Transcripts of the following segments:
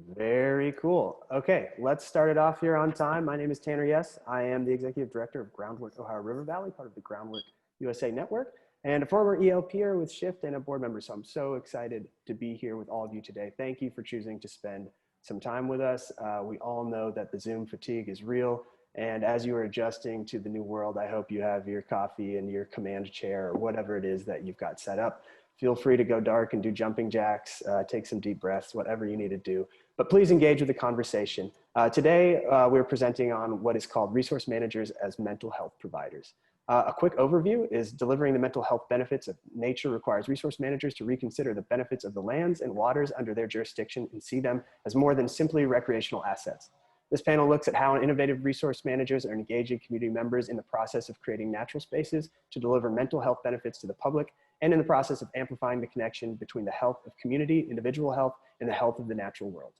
Very cool. Okay, let's start it off here on time. My name is Tanner Yes. I am the Executive Director of Groundwork Ohio River Valley, part of the Groundwork USA Network, and a former ELPer with Shift and a board member. So I'm so excited to be here with all of you today. Thank you for choosing to spend some time with us. We all know that the Zoom fatigue is real. And as you are adjusting to the new world, I hope you have your coffee and your command chair or whatever it is that you've got set up. Feel free to go dark and do jumping jacks, take some deep breaths, whatever you need to do. But please engage with the conversation. Today, we're presenting on what is called resource managers as mental health providers. A quick overview is delivering the mental health benefits of nature requires resource managers to reconsider the benefits of the lands and waters under their jurisdiction and see them as more than simply recreational assets. This panel looks at how innovative resource managers are engaging community members in the process of creating natural spaces to deliver mental health benefits to the public, and in the process of amplifying the connection between the health of community, individual health, and the health of the natural world.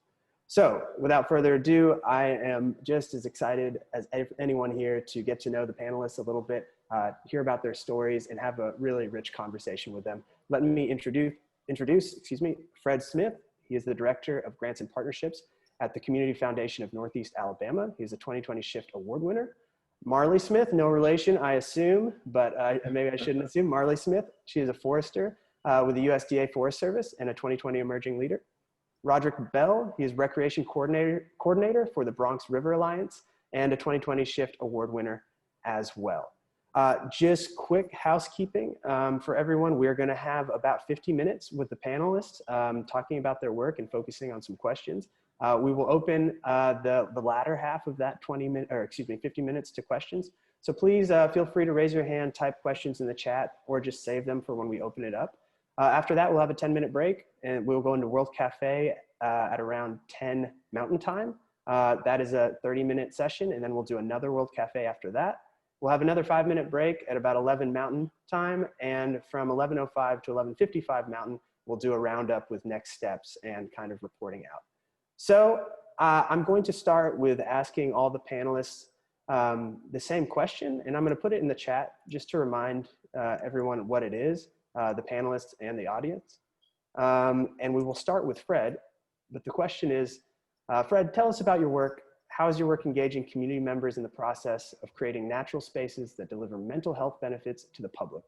So without further ado, I am just as excited as anyone here to get to know the panelists a little bit, hear about their stories, and have a really rich conversation with them. Let me introduce Fred Smith. He is the Director of Grants and Partnerships at the Community Foundation of Northeast Alabama. He's a 2020 Shift Award winner. Marley Smith, no relation, I assume, but maybe I shouldn't assume. Marley Smith, she is a forester with the USDA Forest Service and a 2020 Emerging Leader. Roderick Bell, he is Recreation Coordinator for the Bronx River Alliance and a 2020 Shift Award winner as well. Just quick housekeeping for everyone. We're gonna have about 50 minutes with the panelists talking about their work and focusing on some questions. We will open the latter half of that 50 minutes to questions. So please feel free to raise your hand, type questions in the chat, or just save them for when we open it up. After that, we'll have a 10-minute break, and we'll go into World Cafe at around 10 Mountain Time. That is a 30-minute session, and then we'll do another World Cafe after that. We'll have another 5-minute break at about 11 Mountain Time, and from 11:05 to 11:55 Mountain, we'll do a roundup with next steps and kind of reporting out. So I'm going to start with asking all the panelists the same question, and I'm going to put it in the chat just to remind everyone what it is, the panelists and the audience. And we will start with Fred, but the question is, Fred, tell us about your work. How is your work engaging community members in the process of creating natural spaces that deliver mental health benefits to the public?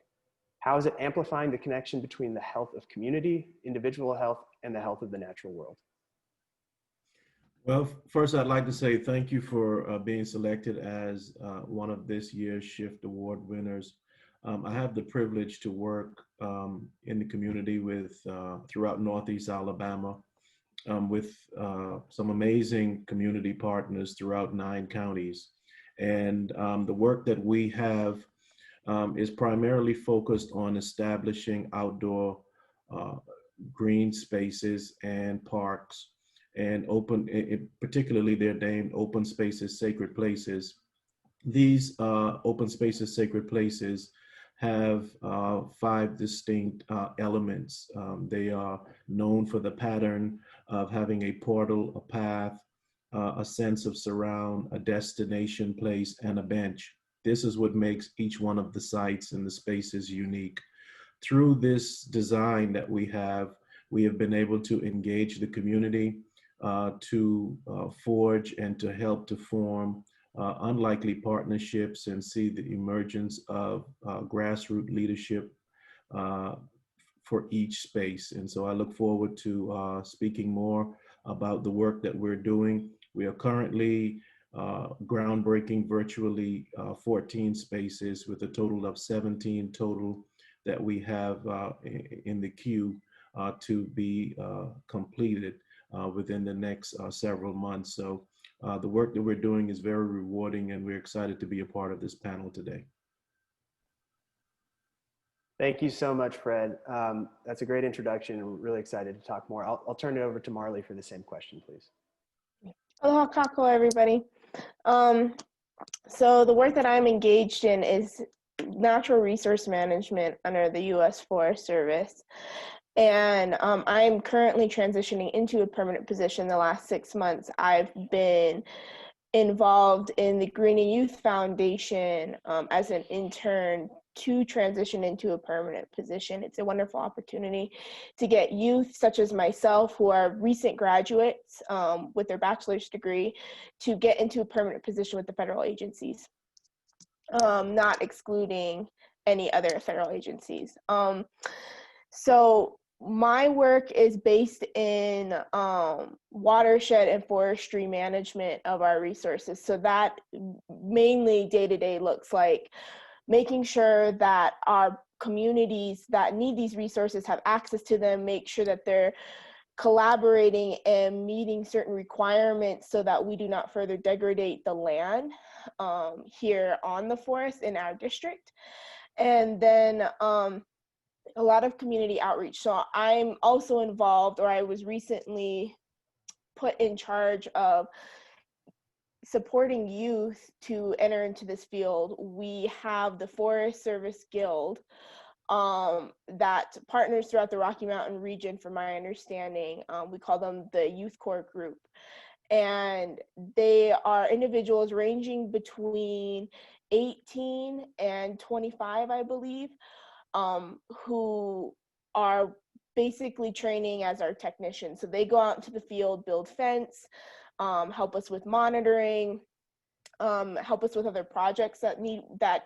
How is it amplifying the connection between the health of community, individual health, and the health of the natural world? Well, first, I'd like to say thank you for being selected as one of this year's Shift Award winners. I have the privilege to work in the community with throughout Northeast Alabama with some amazing community partners throughout 9 counties. And the work that we have is primarily focused on establishing outdoor green spaces and parks, and particularly they're named open spaces, sacred places. These open spaces, sacred places have 5 distinct elements. They are known for the pattern of having a portal, a path, a sense of surround, a destination place, and a bench. This is what makes each one of the sites and the spaces unique. Through this design that we have been able to engage the community to forge and to help to form unlikely partnerships and see the emergence of grassroots leadership for each space. And so I look forward to speaking more about the work that we're doing. We are currently groundbreaking virtually 14 spaces with a total of 17 total that we have in the queue to be completed within the next several months. So the work that we're doing is very rewarding, and we're excited to be a part of this panel today. Thank you so much, Fred. That's a great introduction. We're really excited to talk more. I'll turn it over to Marley for the same question, please. Aloha kako, everybody. So the work that I'm engaged in is natural resource management under the U.S. Forest Service. And I'm currently transitioning into a permanent position. The last 6 months, I've been involved in the Green and Youth Foundation as an intern to transition into a permanent position. It's a wonderful opportunity to get youth such as myself who are recent graduates with their bachelor's degree to get into a permanent position with the federal agencies, not excluding any other federal agencies. So my work is based in watershed and forestry management of our resources. So that mainly day-to-day looks like making sure that our communities that need these resources have access to them, make sure that they're collaborating and meeting certain requirements so that we do not further degrade the land here on the forest in our district. And then a lot of community outreach. So I'm also involved, or I was recently put in charge of supporting youth to enter into this field. We have the Forest Service Guild that partners throughout the Rocky Mountain region, from my understanding. We call them the Youth Corps Group. And they are individuals ranging between 18 and 25, I believe, who are basically training as our technicians. So they go out into the field, build fence, help us with monitoring, help us with other projects that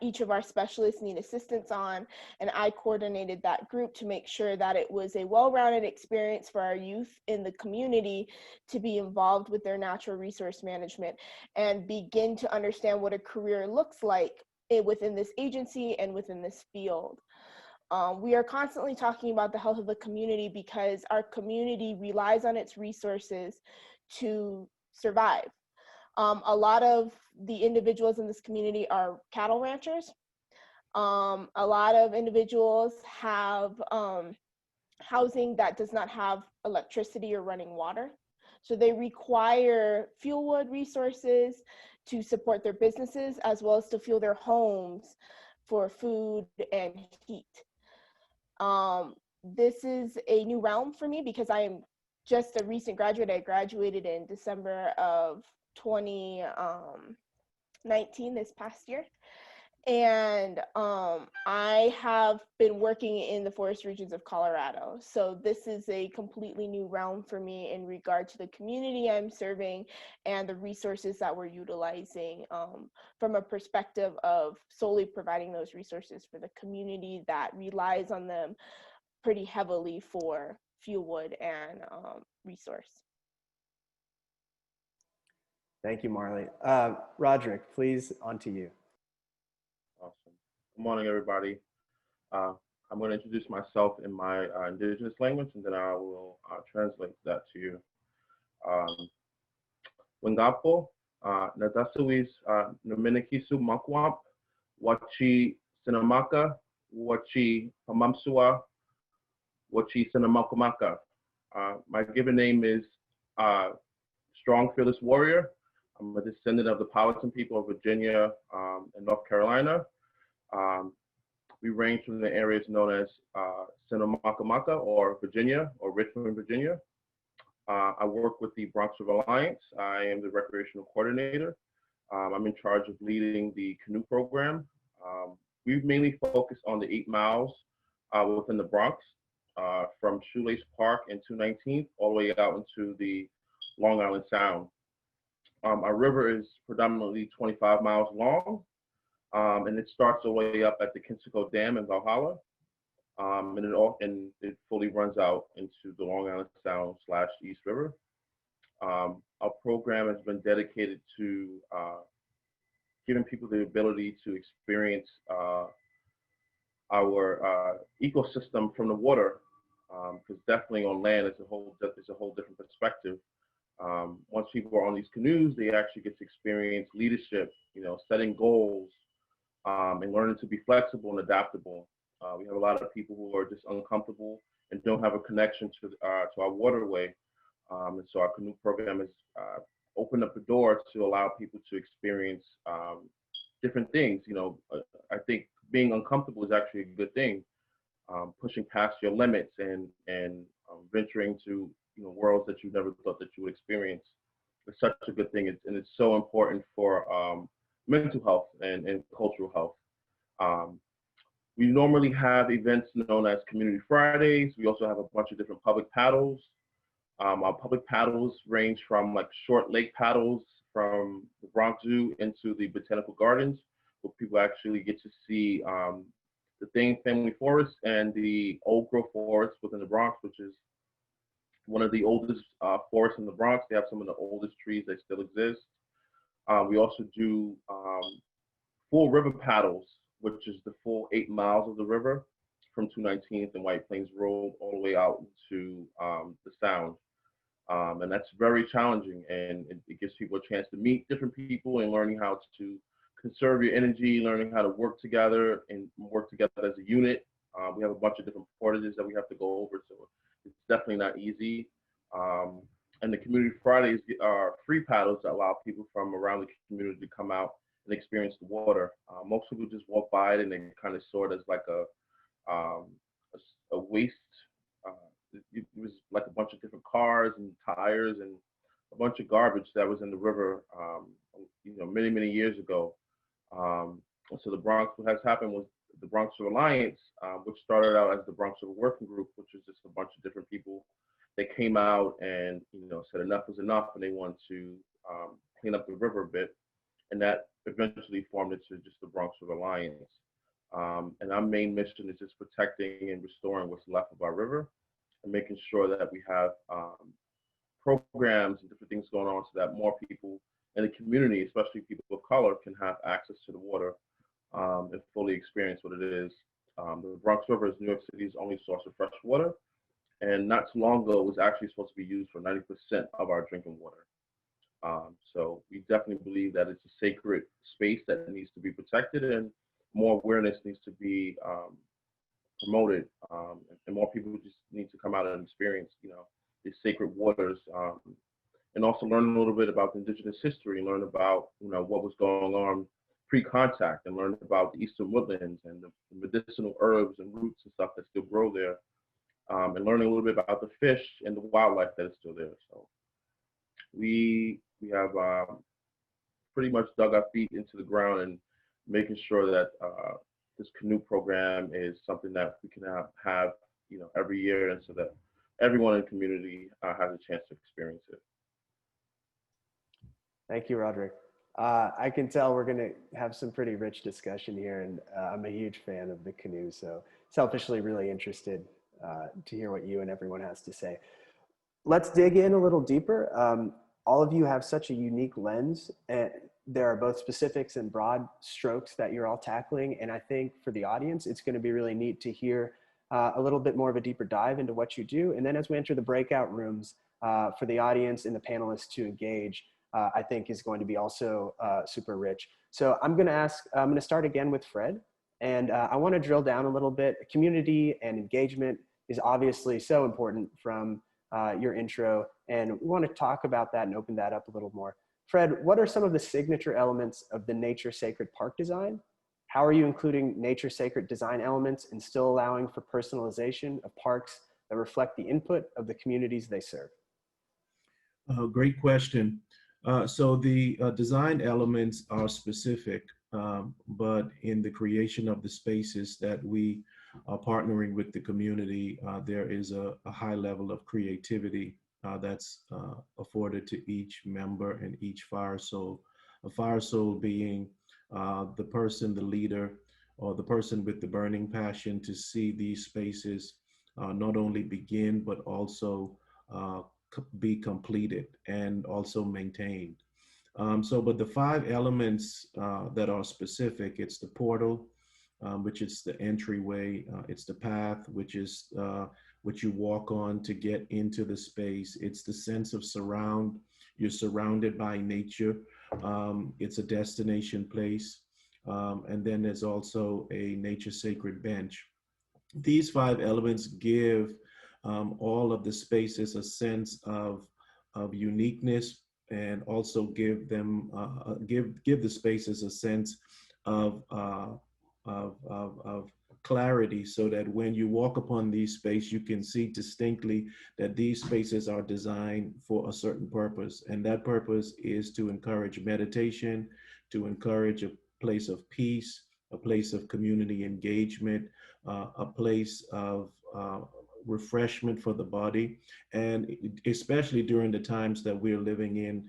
each of our specialists need assistance on. And I coordinated that group to make sure that it was a well-rounded experience for our youth in the community to be involved with their natural resource management and begin to understand what a career looks like within this agency and within this field. We are constantly talking about the health of the community because our community relies on its resources to survive. A lot of the individuals in this community are cattle ranchers. A lot of individuals have housing that does not have electricity or running water. So they require fuel wood resources to support their businesses as well as to fuel their homes for food and heat. This is a new realm for me because I am just a recent graduate. I graduated in December of 2019, this past year. And I have been working in the forest regions of Colorado. So this is a completely new realm for me in regard to the community I'm serving and the resources that we're utilizing from a perspective of solely providing those resources for the community that relies on them pretty heavily for fuel wood and resource. Thank you, Marley. Roderick, please, on to you. Awesome. Good morning, everybody. I'm going to introduce myself in my indigenous language, and then I will translate that to you. Wengapo, Nadasuis, Nominikisu Makwamp, Wachi Sinamaka, Wachi Pamamsua, Wachi Sinamakamaka. My given name is Strong Fearless Warrior. I'm a descendant of the Powhatan people of Virginia and North Carolina. We range from the areas known as Sinamakamaka or Virginia or Richmond, Virginia. I work with the Bronx River Alliance. I am the recreational coordinator. I'm in charge of leading the canoe program. We've mainly focused on the 8 miles within the Bronx, from Shoelace Park and 219th all the way out into the Long Island Sound. Our river is predominantly 25 miles long, and it starts all the way up at the Kensico Dam in Valhalla, and it fully runs out into the Long Island Sound / East River. Our program has been dedicated to giving people the ability to experience our ecosystem from the water, because definitely on land it's a whole different perspective. Once people are on these canoes, they actually get to experience leadership, setting goals, and learning to be flexible and adaptable. We have a lot of people who are just uncomfortable and don't have a connection to our waterway. And so our canoe program has opened up the door to allow people to experience different things. I think being uncomfortable is actually a good thing. Pushing past your limits and venturing to worlds that you never thought that you would experience is such a good thing. And it's so important for mental health and cultural health. We normally have events known as Community Fridays. We also have a bunch of different public paddles. Our public paddles range from like short lake paddles from the Bronx Zoo into the Botanical Gardens, where people actually get to see the Thane Family Forest and the Old Growth Forest within the Bronx, which is one of the oldest forests in the Bronx. They have some of the oldest trees that still exist. We also do full river paddles, which is the full 8 miles of the river from 219th and White Plains Road all the way out to the Sound. And that's very challenging, and it gives people a chance to meet different people and learning how to conserve your energy, learning how to work together and work together as a unit. We have a bunch of different portages that we have to go over, so it's definitely not easy. And the Community Fridays are free paddles that allow people from around the community to come out and experience the water. Most people just walk by it and they kind of saw it as like a waste. It was like a bunch of different cars and tires and a bunch of garbage that was in the river, many, many years ago. So the Bronx, what has happened was the Bronx River Alliance, which started out as the Bronx River Working Group, which is just a bunch of different people. They came out and said enough was enough, and they wanted to clean up the river a bit, and that eventually formed into just the Bronx River Alliance. And our main mission is just protecting and restoring what's left of our river, and making sure that we have programs and different things going on so that more people in the community, especially people of color, can have access to the water and fully experience what it is. The Bronx River is New York City's only source of fresh water, and not too long ago, it was actually supposed to be used for 90% of our drinking water. So we definitely believe that it's a sacred space that needs to be protected, and more awareness needs to be promoted, and more people just need to come out and experience, these sacred waters, and also learn a little bit about the indigenous history, and learn about, what was going on pre-contact, and learn about the Eastern woodlands and the medicinal herbs and roots and stuff that still grow there, and learning a little bit about the fish and the wildlife that is still there. So we have pretty much dug our feet into the ground and making sure that this canoe program is something that we can have every year, and so that everyone in the community has a chance to experience it. Thank you, Roderick. I can tell we're going to have some pretty rich discussion here, and I'm a huge fan of the canoe, so selfishly really interested to hear what you and everyone has to say. Let's dig in a little deeper. All of you have such a unique lens, and there are both specifics and broad strokes that you're all tackling. And I think for the audience, it's going to be really neat to hear a little bit more of a deeper dive into what you do. And then as we enter the breakout rooms, for the audience and the panelists to engage, I think is going to be also super rich. So I'm going to start again with Fred. And I want to drill down a little bit. Community and engagement is obviously so important from your intro, and we want to talk about that and open that up a little more. Fred, what are some of the signature elements of the nature sacred park design? How are you including nature sacred design elements and still allowing for personalization of parks that reflect the input of the communities they serve? Great question. So the design elements are specific, but in the creation of the spaces that we are partnering with the community, there is a high level of creativity that's afforded to each member and each fire soul. A fire soul being the person, the leader, or the person with the burning passion to see these spaces not only begin, but also be completed and also maintained. But the 5 elements that are specific, it's the portal, which is the entryway, it's the path, which is what you walk on to get into the space. It's the sense of surround. You're surrounded by nature. It's a destination place. And then there's also a nature sacred bench. These 5 elements give all of the spaces a sense of uniqueness, and also give them give the spaces a sense of clarity, so that when you walk upon these spaces, you can see distinctly that these spaces are designed for a certain purpose, and that purpose is to encourage meditation, to encourage a place of peace, a place of community engagement, a place of refreshment for the body, and especially during the times that we're living in,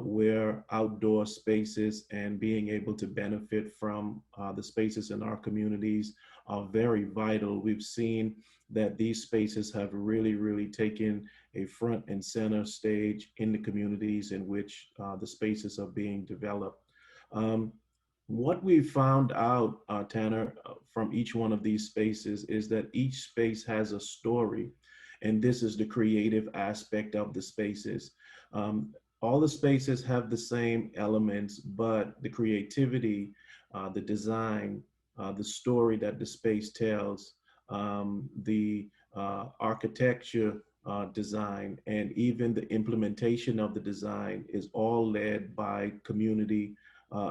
where outdoor spaces and being able to benefit from the spaces in our communities are very vital. We've seen that these spaces have really, really taken a front and center stage in the communities in which the spaces are being developed. Um, what we found out, Tanner, from each one of these spaces is that each space has a story, and this is the creative aspect of the spaces. All the spaces have the same elements, but the creativity, the design, the story that the space tells, the architecture design, and even the implementation of the design is all led by community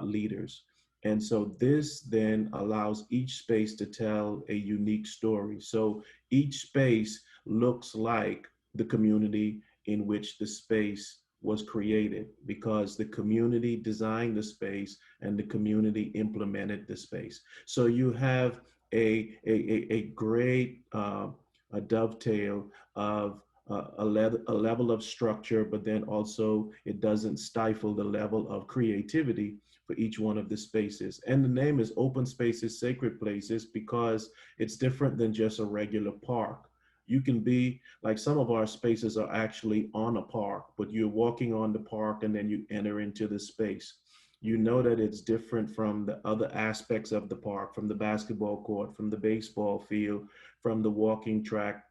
leaders. And so this then allows each space to tell a unique story. So each space looks like the community in which the space was created, because the community designed the space and the community implemented the space. So you have a great a dovetail of a level of structure, but then also it doesn't stifle the level of creativity for each one of the spaces. And the name is Open Spaces, Sacred Places, because it's different than just a regular park. You can be like, some of our spaces are actually on a park, but you're walking on the park and then you enter into the space. You know that it's different from the other aspects of the park, from the basketball court, from the baseball field, from the walking track,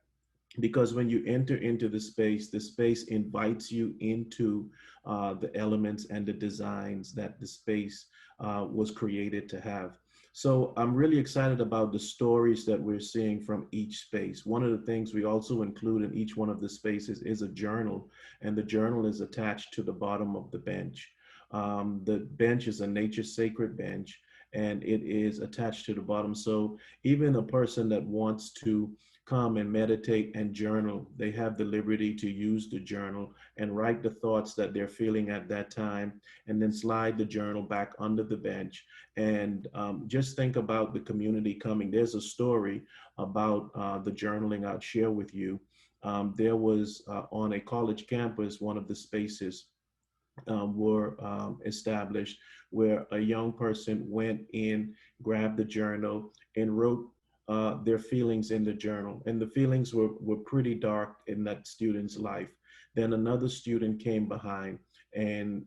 because when you enter into the space invites you into the elements and the designs that the space was created to have. So I'm really excited about the stories that we're seeing from each space. One of the things we also include in each one of the spaces is a journal, and the journal is attached to the bottom of the bench. The bench is a nature sacred bench, and it is attached to the bottom. So even a person that wants to come and meditate and journal, they have the liberty to use the journal and write the thoughts that they're feeling at that time, and then slide the journal back under the bench. And just think about the community coming. There's a story about the journaling I'll share with you. There was on a college campus, one of the spaces were established where a young person went in, grabbed the journal, and wrote their feelings in the journal. And the feelings were pretty dark in that student's life. Then another student came behind and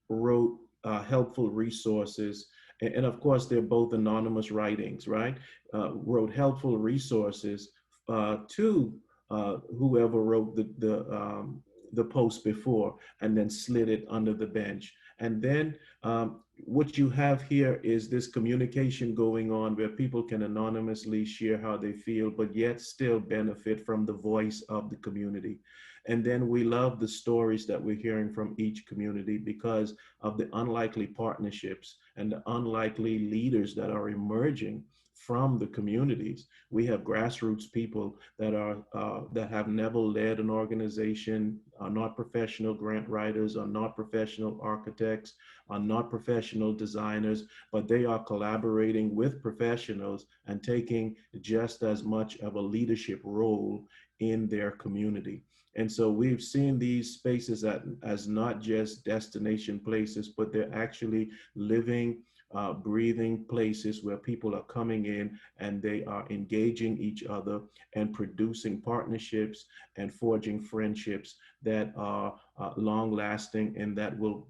wrote helpful resources. And of course, they're both anonymous writings, right? Wrote helpful resources to whoever wrote the post before, and then slid it under the bench. And then what you have here is this communication going on where people can anonymously share how they feel, but yet still benefit from the voice of the community. And then we love the stories that we're hearing from each community because of the unlikely partnerships and the unlikely leaders that are emerging from the communities. We have grassroots people that are that have never led an organization, are not professional grant writers, are not professional architects, are not professional designers, but they are collaborating with professionals and taking just as much of a leadership role in their community. And so we've seen these spaces as not just destination places, but they're actually living, breathing places where people are coming in and they are engaging each other and producing partnerships and forging friendships that are long lasting and that will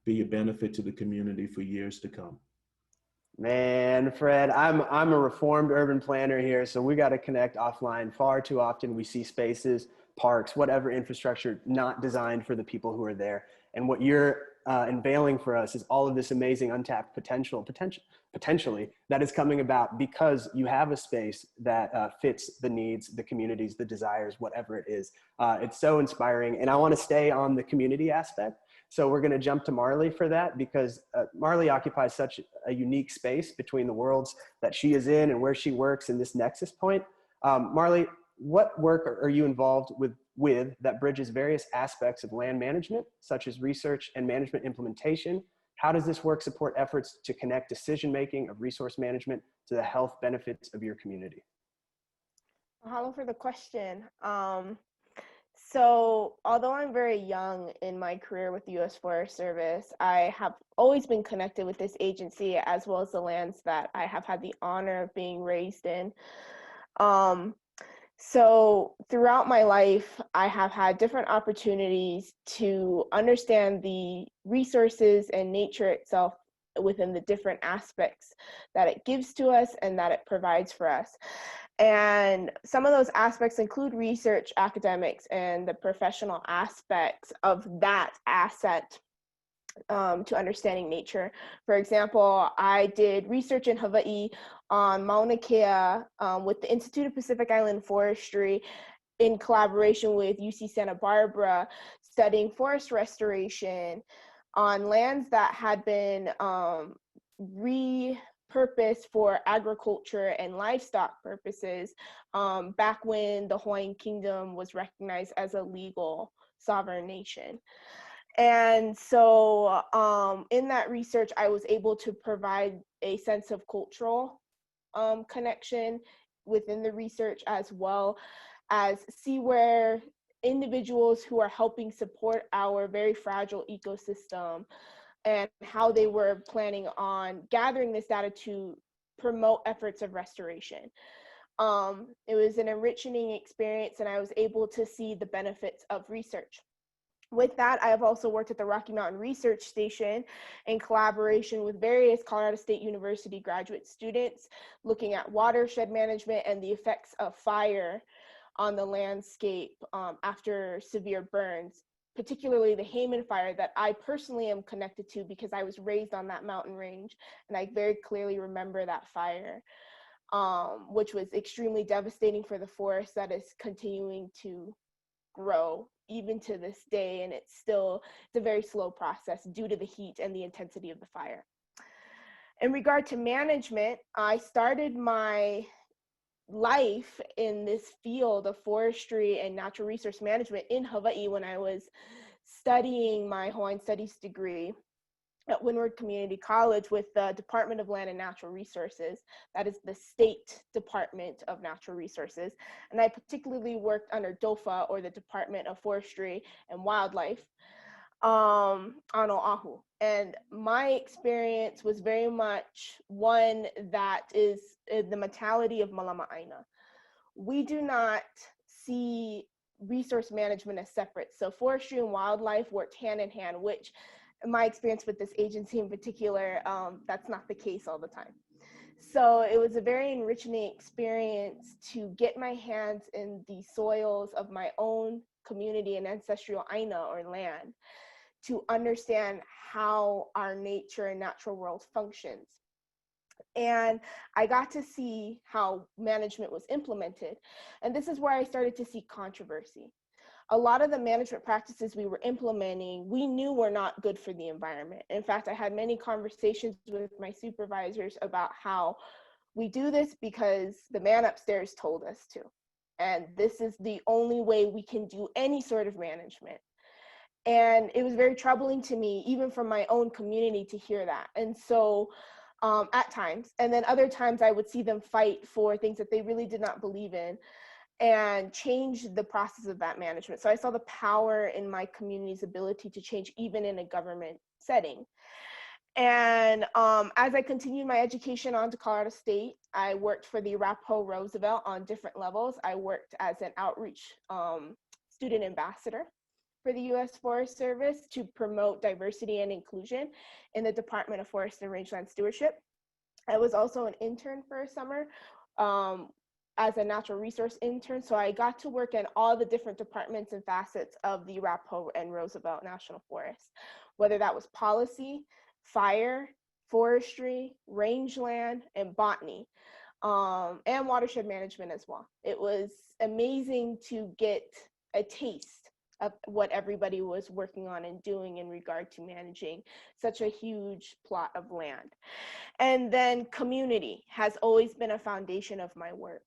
be a benefit to the community for years to come. Man, Fred, I'm a reformed urban planner here, so we got to connect offline. Far too often we see spaces, parks, whatever infrastructure not designed for the people who are there. And what you're unveiling for us is all of this amazing untapped potentially that is coming about because you have a space that fits the needs, the communities, the desires, whatever it is. It's so inspiring. And I want to stay on the community aspect. So we're going to jump to Marley for that because Marley occupies such a unique space between the worlds that she is in and where she works in this nexus point. Marley, what work are you involved with that bridges various aspects of land management, such as research and management implementation, How does this work support efforts to connect decision-making of resource management to the health benefits of your community? Mahalo for the question. So although I'm very young in my career with the U.S. Forest Service, I have always been connected with this agency as well as the lands that I have had the honor of being raised in. So throughout my life, I have had different opportunities to understand the resources and nature itself within the different aspects that it gives to us and that it provides for us. And some of those aspects include research, academics, and the professional aspects of that asset to understanding nature. For example, I did research in Hawaii on Mauna Kea with the Institute of Pacific Island Forestry in collaboration with UC Santa Barbara, studying forest restoration on lands that had been repurposed for agriculture and livestock purposes back when the Hawaiian Kingdom was recognized as a legal sovereign nation. And so in that research, I was able to provide a sense of cultural connection within the research, as well as see where individuals who are helping support our very fragile ecosystem and how they were planning on gathering this data to promote efforts of restoration. It was an enriching experience, and I was able to see the benefits of research. With that, I have also worked at the Rocky Mountain Research Station in collaboration with various Colorado State University graduate students, looking at watershed management and the effects of fire on the landscape after severe burns, particularly the Hayman fire that I personally am connected to because I was raised on that mountain range, and I very clearly remember that fire, which was extremely devastating for the forest that is continuing to grow even to this day, and it's a very slow process due to the heat and the intensity of the fire. In regard to management, I started my life in this field of forestry and natural resource management in Hawaii when I was studying my Hawaiian Studies degree at Windward Community College with the Department of Land and Natural Resources. That is the State Department of Natural Resources. And I particularly worked under DOFA, or the Department of Forestry and Wildlife, on Oahu. And my experience was very much one that is the mentality of Malama Aina. We do not see resource management as separate. So forestry and wildlife worked hand in hand, which in my experience with this agency in particular, that's not the case all the time. So it was a very enriching experience to get my hands in the soils of my own community and ancestral Aina, or land, to understand how our nature and natural world functions. And I got to see how management was implemented. And this is where I started to see controversy. A lot of the management practices we were implementing, we knew were not good for the environment. In fact, I had many conversations with my supervisors about how we do this because the man upstairs told us to. And this is the only way we can do any sort of management. And it was very troubling to me, even from my own community, to hear that. And so at times, and then other times I would see them fight for things that they really did not believe in, and change the process of that management. So I saw the power in my community's ability to change, even in a government setting. And as I continued my education on to Colorado State, I worked for the Arapahoe Roosevelt on different levels. I worked as an outreach student ambassador for the U.S. Forest Service to promote diversity and inclusion in the Department of Forest and Rangeland Stewardship. I was also an intern for a summer as a natural resource intern. So I got to work in all the different departments and facets of the Arapahoe and Roosevelt National Forest, whether that was policy, fire, forestry, rangeland, and botany, and watershed management as well. It was amazing to get a taste of what everybody was working on and doing in regard to managing such a huge plot of land. And then community has always been a foundation of my work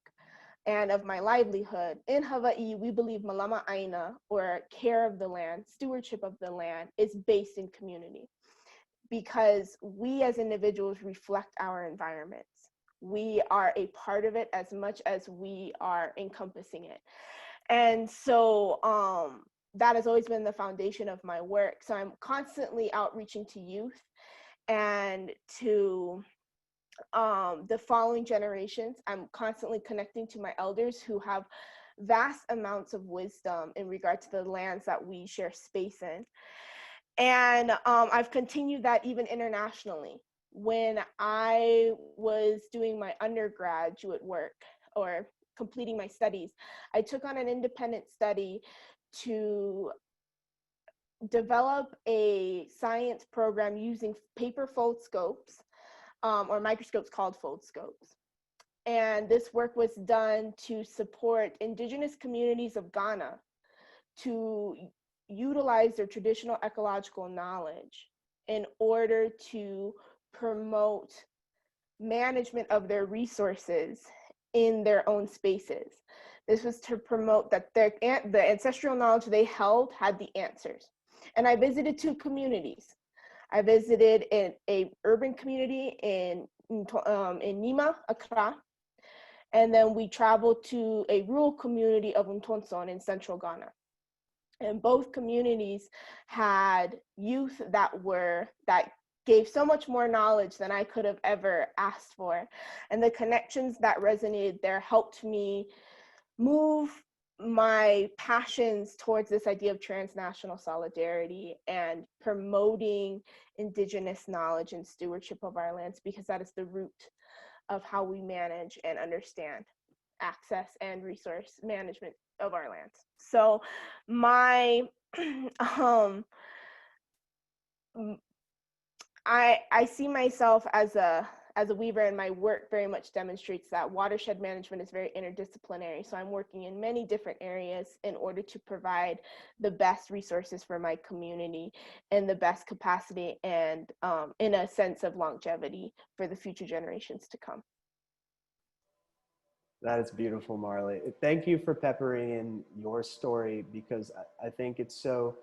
and of my livelihood. In Hawaii, we believe Malama Aina, or care of the land, stewardship of the land, is based in community. because we as individuals reflect our environments. We are a part of it as much as we are encompassing it. And so that has always been the foundation of my work. So I'm constantly outreaching to youth and to the following generations. I'm constantly connecting to my elders who have vast amounts of wisdom in regard to the lands that we share space in. And I've continued that even internationally. When I was doing my undergraduate work or completing my studies, I took on an independent study to develop a science program using paper foldscopes or microscopes called foldscopes. And this work was done to support indigenous communities of Ghana to utilize their traditional ecological knowledge in order to promote management of their resources in their own spaces. This was to promote that the ancestral knowledge they held had the answers. And I visited 2 communities. I visited in a urban community in Nima, Accra, and then we traveled to a rural community of Untonson in central Ghana. And both communities had youth that gave so much more knowledge than I could have ever asked for. And the connections that resonated there helped me move my passions towards this idea of transnational solidarity and promoting indigenous knowledge and stewardship of our lands, because that is the root of how we manage and understand access and resource management of our lands. So my I see myself as a weaver, and my work very much demonstrates that watershed management is very interdisciplinary. So I'm working in many different areas in order to provide the best resources for my community in the best capacity and in a sense of longevity for the future generations to come. That is beautiful, Marley. Thank you for peppering in your story, because I think it's so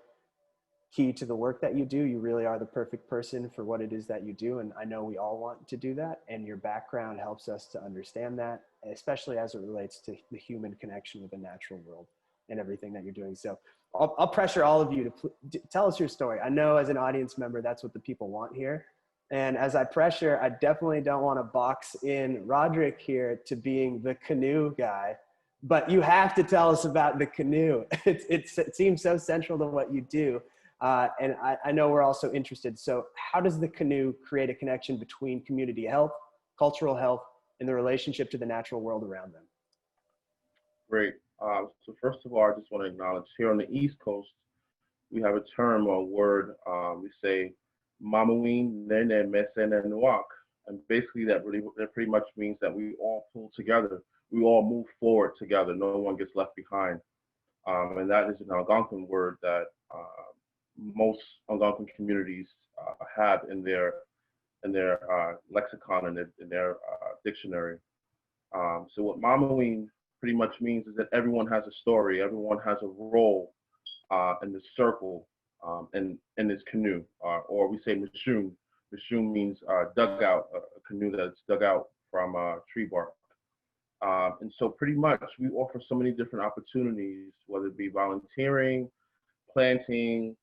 key to the work that you do. You really are the perfect person for what it is that you do. And I know we all want to do that. And your background helps us to understand that, especially as it relates to the human connection with the natural world and everything that you're doing. So I'll pressure all of you to tell us your story. I know as an audience member, that's what the people want here. And as I pressure, I definitely don't want to box in Roderick here to being the canoe guy, but you have to tell us about the canoe. It seems so central to what you do. And I know we're also interested. So how does the canoe create a connection between community health, cultural health, and the relationship to the natural world around them? Great. So first of all, I just want to acknowledge here on the East Coast, we have a term or word. We say Mamawin Nene Mesene Nuak. And basically that pretty much means that we all pull together. We all move forward together. No one gets left behind. And that is an Algonquin word that most Algonquin communities have in their lexicon and in their dictionary. So what Mamawin pretty much means is that everyone has a story, everyone has a role in the circle in this canoe, or we say mashum. Mashum means dugout, a canoe that's dug out from tree bark. And so pretty much we offer so many different opportunities, whether it be volunteering, planting,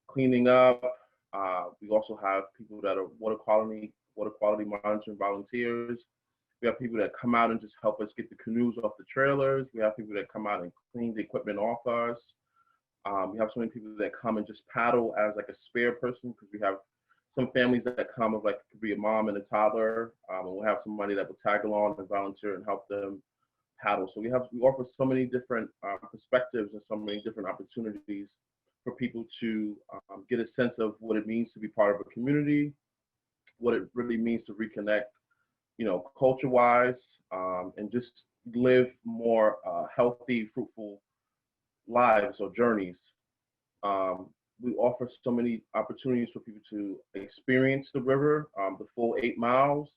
cleaning up. We also have people that are water quality monitoring volunteers. We have people that come out and just help us get the canoes off the trailers. We have people that come out and clean the equipment off us. We have so many people that come and just paddle as like a spare person, because we have some families that come of like, it could be a mom and a toddler, and we'll have somebody that will tag along and volunteer and help them paddle. So we offer so many different perspectives and so many different opportunities for people to get a sense of what it means to be part of a community, what it really means to reconnect, culture-wise, and just live more healthy, fruitful lives or journeys. We offer so many opportunities for people to experience the river, the full 8 miles.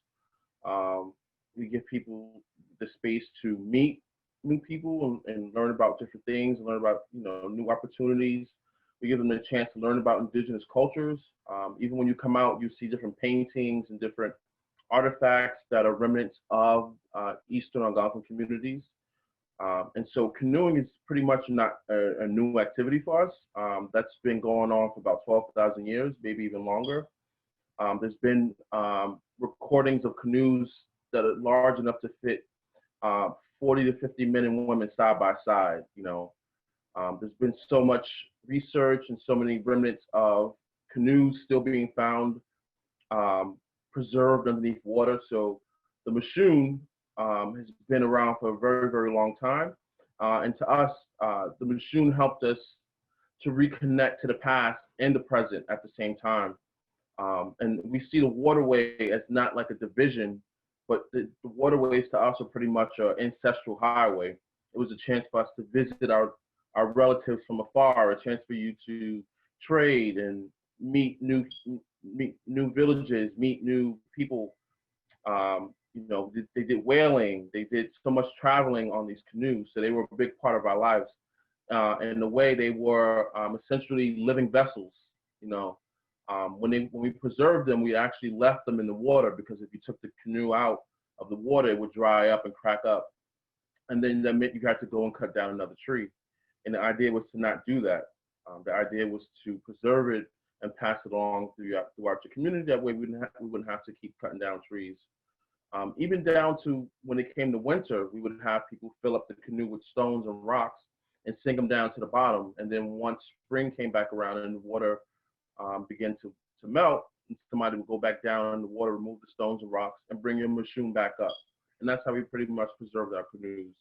We give people the space to meet new people and learn about different things, and learn about new opportunities. We give them a chance to learn about indigenous cultures. Even when you come out, you see different paintings and different artifacts that are remnants of Eastern Algonquin communities. And so canoeing is pretty much not a new activity for us. That's been going on for about 12,000 years, maybe even longer. There's been recordings of canoes that are large enough to fit 40 to 50 men and women side by side. There's been so much research and so many remnants of canoes still being found preserved underneath water. So the Mushoon has been around for a very, very long time. And to us, the Mushoon helped us to reconnect to the past and the present at the same time. And we see the waterway as not like a division, but the waterways to us are pretty much an ancestral highway. It was a chance for us to visit our relatives from afar, a chance for you to trade and meet new villages, meet new people. They did whaling, they did so much traveling on these canoes, so they were a big part of our lives. And the way they were essentially living vessels. When we preserved them, we actually left them in the water, because if you took the canoe out of the water, it would dry up and crack up. And then that meant you had to go and cut down another tree. And the idea was to not do that. The idea was to preserve it and pass it along throughout the community. That way we wouldn't have to keep cutting down trees. Even down to when it came to winter, we would have people fill up the canoe with stones and rocks and sink them down to the bottom. And then once spring came back around and the water began to melt, somebody would go back down in the water, remove the stones and rocks, and bring your Mushoon back up. And that's how we pretty much preserved our canoes.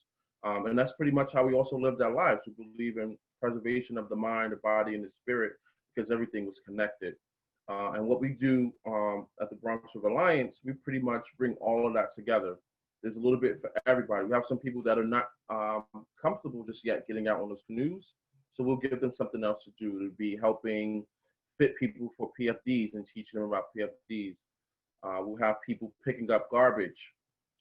And that's pretty much how we also lived our lives. We believe in preservation of the mind, the body, and the spirit, because everything was connected. And what we do at the Bronx River Alliance, we pretty much bring all of that together. There's a little bit for everybody. We have some people that are not comfortable just yet getting out on those canoes. So we'll give them something else to do, to be helping fit people for PFDs and teaching them about PFDs. We'll have people picking up garbage,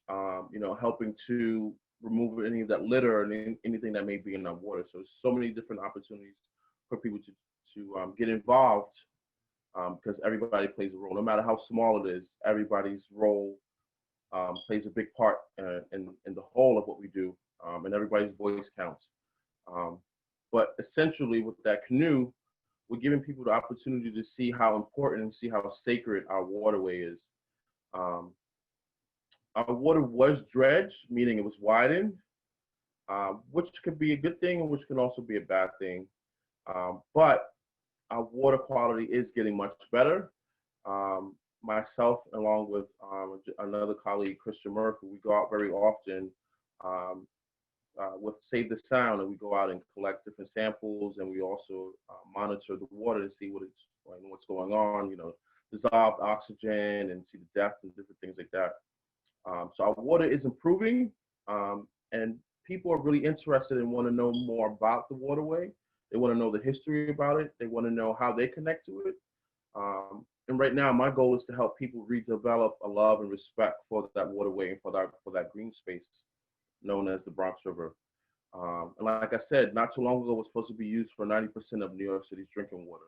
helping to remove any of that litter and anything that may be in our water. So there's so many different opportunities for people to get involved, because everybody plays a role. No matter how small it is, everybody's role plays a big part in the whole of what we do, and everybody's voice counts. But essentially with that canoe, we're giving people the opportunity to see how important and see how sacred our waterway is. Our water was dredged, meaning it was widened, which could be a good thing and which can also be a bad thing. But our water quality is getting much better. Myself, along with another colleague, Christian Murphy, we go out very often with Save the Sound, and we go out and collect different samples, and we also monitor the water to see what's going on, dissolved oxygen, and see the depth and different things like that. So our water is improving, and people are really interested and want to know more about the waterway. They want to know the history about it. They want to know how they connect to it. And right now, my goal is to help people redevelop a love and respect for that waterway and for that green space known as the Bronx River. And like I said, not too long ago, it was supposed to be used for 90% of New York City's drinking water.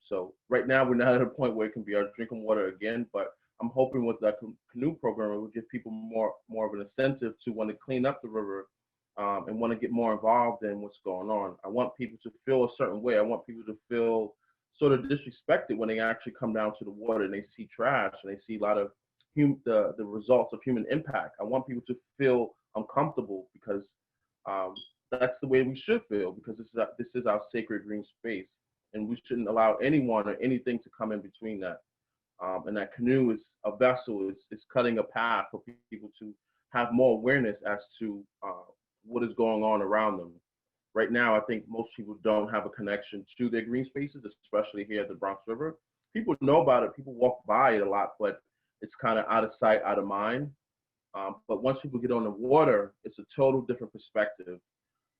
So right now, we're not at a point where it can be our drinking water again, but I'm hoping with that canoe program, it will give people more of an incentive to want to clean up the river and want to get more involved in what's going on. I want people to feel a certain way. I want people to feel sort of disrespected when they actually come down to the water and they see trash and they see a lot of the results of human impact. I want people to feel uncomfortable, because that's the way we should feel, because this is our sacred green space, and we shouldn't allow anyone or anything to come in between that. And that canoe is a vessel, is cutting a path for people to have more awareness as to what is going on around them. Right now, I think most people don't have a connection to their green spaces, especially here at the Bronx River. People know about it, people walk by it a lot, but it's kind of out of sight, out of mind. But once people get on the water, it's a total different perspective.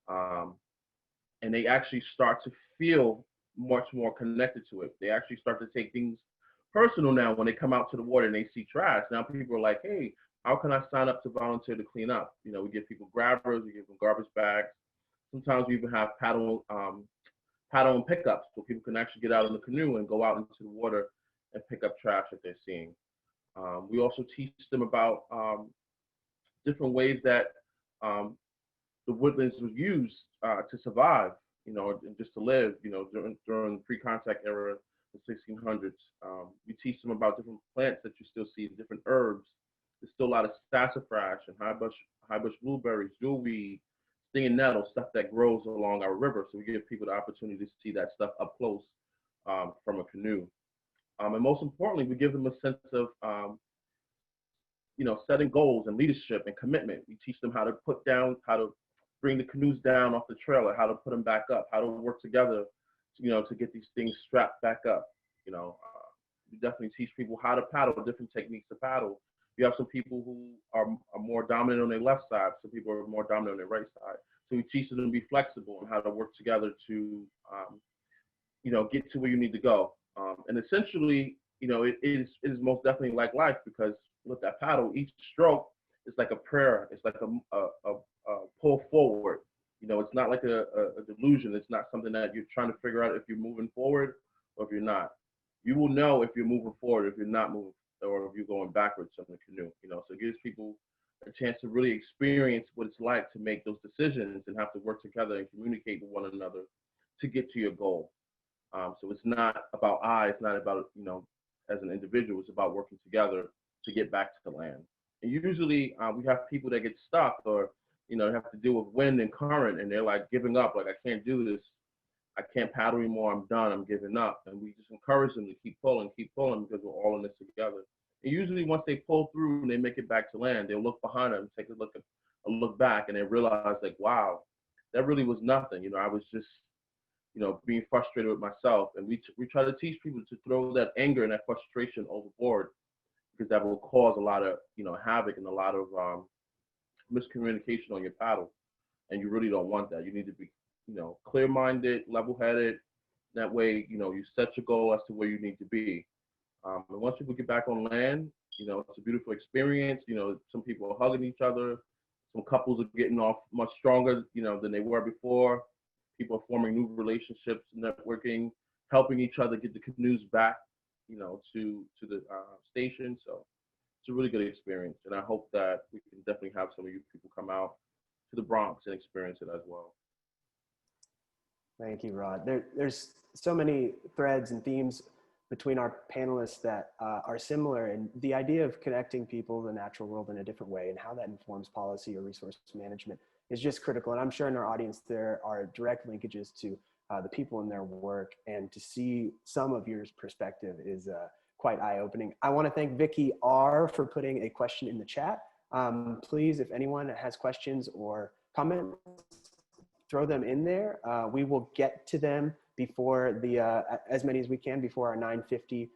And they actually start to feel much more connected to it. They actually start to take things personal now when they come out to the water and they see trash. Now people are like, hey, how can I sign up to volunteer to clean up? We give people grabbers, we give them garbage bags. Sometimes we even have paddle paddle and pickups, so people can actually get out in the canoe and go out into the water and pick up trash that they're seeing. We also teach them about different ways that the woodlands was used to survive, and just to live, during the pre-contact era, the 1600s. We teach them about different plants that you still see, different herbs. There's still a lot of sassafras and high bush blueberries, jewelweed, stinging nettle, stuff that grows along our river. So we give people the opportunity to see that stuff up close from a canoe. And most importantly, we give them a sense of setting goals and leadership and commitment. We teach them how to bring the canoes down off the trailer, how to put them back up, how to work together, to get these things strapped back up. We definitely teach people how to paddle, different techniques to paddle. You have some people who are more dominant on their left side, some people are more dominant on their right side. So we teach them to be flexible and how to work together to, get to where you need to go. And essentially, it is most definitely like life, because with that paddle, each stroke is like a prayer. It's like a pull forward. It's not like a delusion. It's not something that you're trying to figure out if you're moving forward or if you're not. You will know if you're moving forward, if you're not moving, or if you're going backwards on the canoe. So it gives people a chance to really experience what it's like to make those decisions and have to work together and communicate with one another to get to your goal. So it's not about it's not about, as an individual, it's about working together to get back to the land. And usually we have people that get stuck or, have to deal with wind and current, and they're like giving up, like, I can't do this. I can't paddle anymore. I'm done. I'm giving up. And we just encourage them to keep pulling, because we're all in this together. And usually once they pull through and they make it back to land, they'll look behind them, take a look back, and they realize, like, wow, that really was nothing. I was just, being frustrated with myself. And we try to teach people to throw that anger and that frustration overboard, because that will cause a lot of, havoc and a lot of miscommunication on your paddle. And you really don't want that. You need to be, clear-minded, level-headed. That way, you set your goal as to where you need to be. And once people get back on land, it's a beautiful experience. Some people are hugging each other. Some couples are getting off much stronger, than they were before. People are forming new relationships, networking, helping each other get the canoes back, to the station. So it's a really good experience. And I hope that we can definitely have some of you people come out to the Bronx and experience it as well. Thank you, Rod. There's so many threads and themes between our panelists that are similar, and the idea of connecting people to the natural world in a different way and how that informs policy or resource management is just critical. And I'm sure in our audience there are direct linkages to the people in their work, and to see some of your perspective is quite eye-opening. I want to thank Vicky R. for putting a question in the chat. Please, if anyone has questions or comments, throw them in there. We will get to them before as many as we can before our 9:50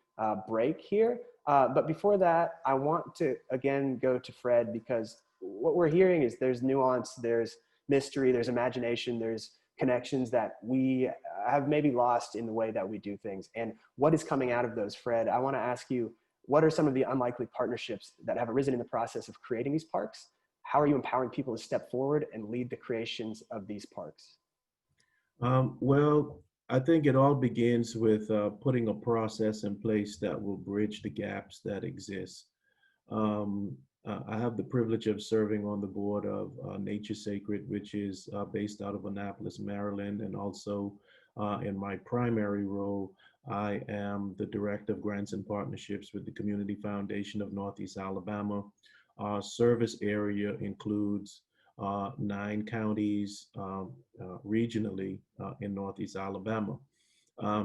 break here. But before that, I want to again go to Fred, because what we're hearing is there's nuance, there's mystery, there's imagination, there's connections that we have maybe lost in the way that we do things. And what is coming out of those, Fred? I want to ask you, what are some of the unlikely partnerships that have arisen in the process of creating these parks? How are you empowering people to step forward and lead the creations of these parks? Well, I think it all begins with putting a process in place that will bridge the gaps that exist. I have the privilege of serving on the board of Nature Sacred, which is based out of Annapolis, Maryland, and also in my primary role, I am the Director of Grants and Partnerships with the Community Foundation of Northeast Alabama. Our service area includes 9 counties regionally in Northeast Alabama.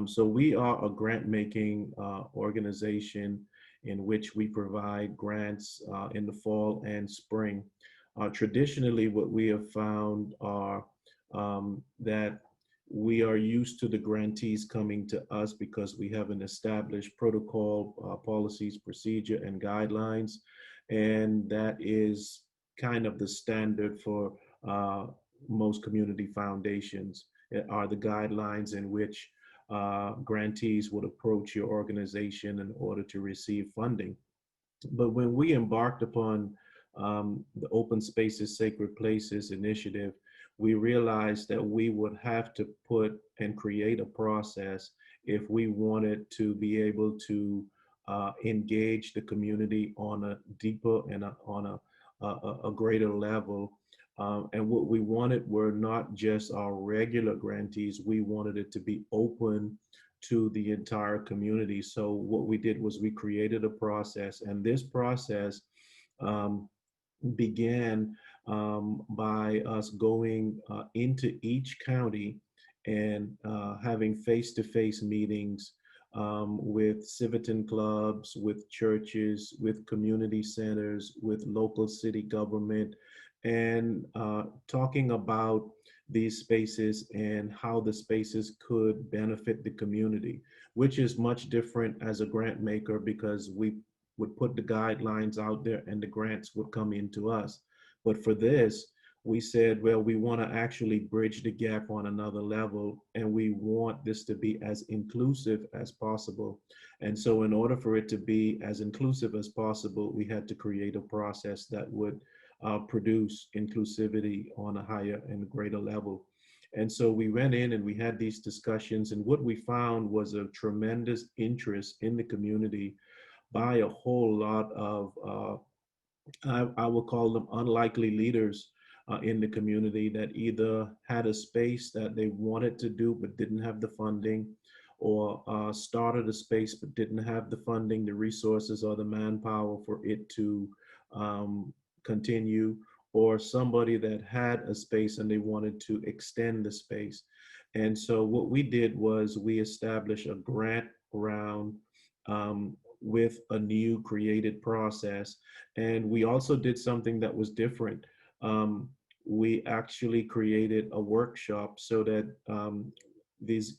So we are a grant-making organization in which we provide grants in the fall and spring. Traditionally, what we have found are that we are used to the grantees coming to us because we have an established protocol, policies, procedure, and guidelines. And that is kind of the standard for most community foundations. It are the guidelines in which grantees would approach your organization in order to receive funding. But when we embarked upon the Open Spaces, Sacred Places initiative, we realized that we would have to put and create a process if we wanted to be able to engage the community on a deeper and a greater level. And what we wanted were not just our regular grantees, we wanted it to be open to the entire community. So what we did was we created a process, and this process um, began by us going into each county and having face-to-face meetings with civitan clubs, with churches, with community centers, with local city government, and talking about these spaces and how the spaces could benefit the community, which is much different as a grant maker because we would put the guidelines out there and the grants would come into us. But for this, we said, well, we want to actually bridge the gap on another level, and we want this to be as inclusive as possible. And so in order for it to be as inclusive as possible, we had to create a process that would produce inclusivity on a higher and greater level. And so we went in and we had these discussions, and what we found was a tremendous interest in the community by a whole lot of, I will call them unlikely leaders in the community that either had a space that they wanted to do but didn't have the funding, or started a space but didn't have the funding, the resources, or the manpower for it to continue, or somebody that had a space and they wanted to extend the space. And so what we did was we established a grant round with a new created process. And we also did something that was different. We actually created a workshop so that these